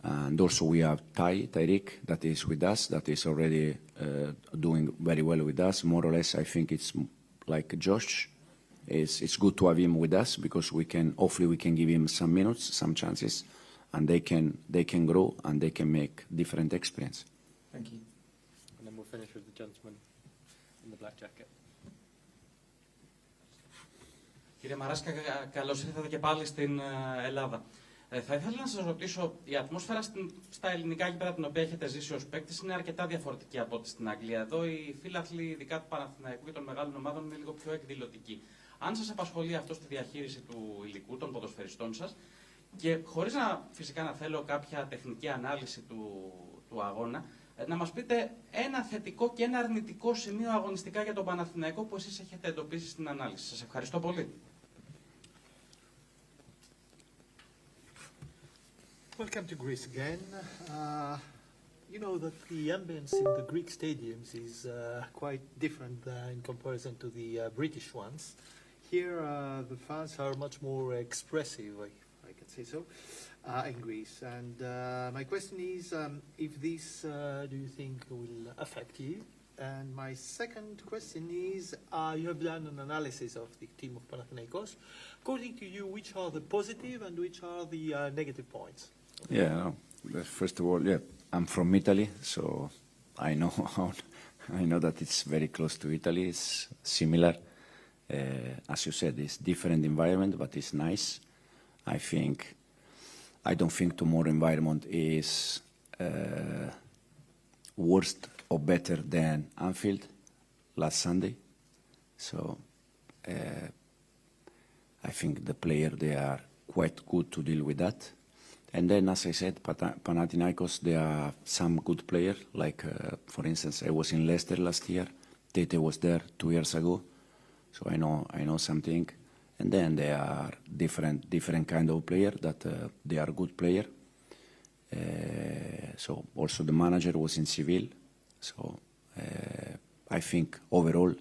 And also we have Tyrik that is with us, that is already doing very well with us. More or less, I think it's like Josh. It's good to have him with us because hopefully we can give him some minutes, some chances, and they can grow and they can make different experience. Thank you. And then we'll finish with the gentleman in the black jacket. Κύριε Μαράσκα, καλώς ήρθατε και πάλι στην Ελλάδα. Θα ήθελα να σας ρωτήσω, η ατμόσφαιρα στα ελληνικά γήπεδα την οποία έχετε ζήσει ως παίκτης είναι αρκετά διαφορετική από ό,τι στην Αγγλία. Εδώ οι φίλαθλοι, ειδικά του Παναθηναϊκού και των μεγάλων ομάδων, είναι λίγο πιο εκδηλωτικοί. Αν σας απασχολεί αυτό στη διαχείριση του υλικού των ποδοσφαιριστών σας και χωρίς φυσικά να θέλω κάποια τεχνική ανάλυση του αγώνα, να μας πείτε ένα θετικό και ένα αρνητικό σημείο αγωνιστικά για τον Παναθηναϊκό που εσείς έχετε εντοπίσει στην ανάλυση. Σας ευχαριστώ πολύ. Welcome to Greece again. You know that the ambience in the Greek stadiums is quite different in comparison to the British ones. Here the fans are much more expressive, if I can say so, in Greece. And my question is, if this, do you think, will affect you? And my second question is, you have done an analysis of the team of Panatinaikos. According to you, which are the positive and which are the negative points? Yeah, first of all, I'm from Italy, so I know that it's very close to Italy. It's similar. As you said, it's different environment, but it's nice. I don't think tomorrow environment is worse or better than Anfield last Sunday. So I think the player, they are quite good to deal with that. And then, as I said, Panatinaikos, there are some good players. Like, for instance, I was in Leicester last year. Tete was there 2 years ago. So I know something. And then there are different kind of player that they are good player. So also the manager was in Seville. So I think overall,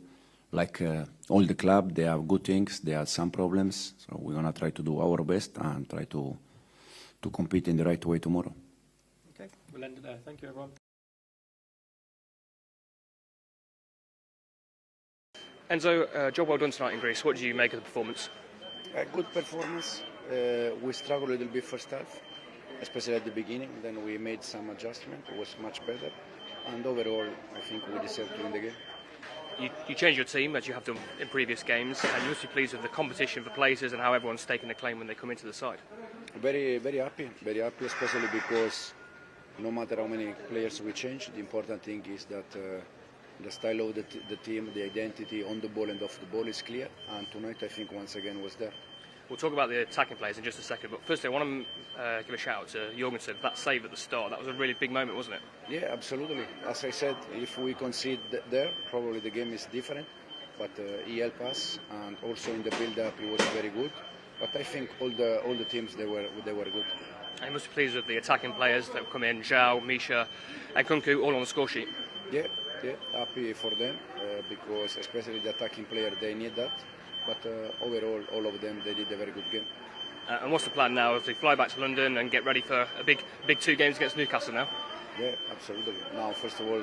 like all the club, they have good things. There are some problems. So we're gonna try to do our best and try to compete in the right way tomorrow. Okay, we'll end it there. Thank you, everyone. Enzo, job well done tonight in Greece. What do you make of the performance? A good performance. We struggled a little bit first half, especially at the beginning. Then we made some adjustment. It was much better. And overall, I think we deserve to win the game. You changed your team, as you have done in previous games, and you must be pleased with the competition for places and how everyone's taking the claim when they come into the side. Very, very happy, especially because no matter how many players we change, the important thing is that the style of the team, the identity on the ball and off the ball is clear, and tonight I think once again was there. We'll talk about the attacking players in just a second, but firstly I want to give a shout out to Jorgensen. That save at the start, that was a really big moment, wasn't it? Yeah, absolutely. As I said, if we concede there, probably the game is different, but he helped us, and also in the build-up he was very good. But I think all the teams, they were good. And you must be pleased with the attacking players that have come in, Zhao, Misha and Kunku, all on the score sheet. Yeah, happy for them, because especially the attacking player, they need that. But overall, all of them, they did a very good game. And what's the plan now? As we fly back to London and get ready for a big 2 games against Newcastle now? Yeah, absolutely. Now, first of all,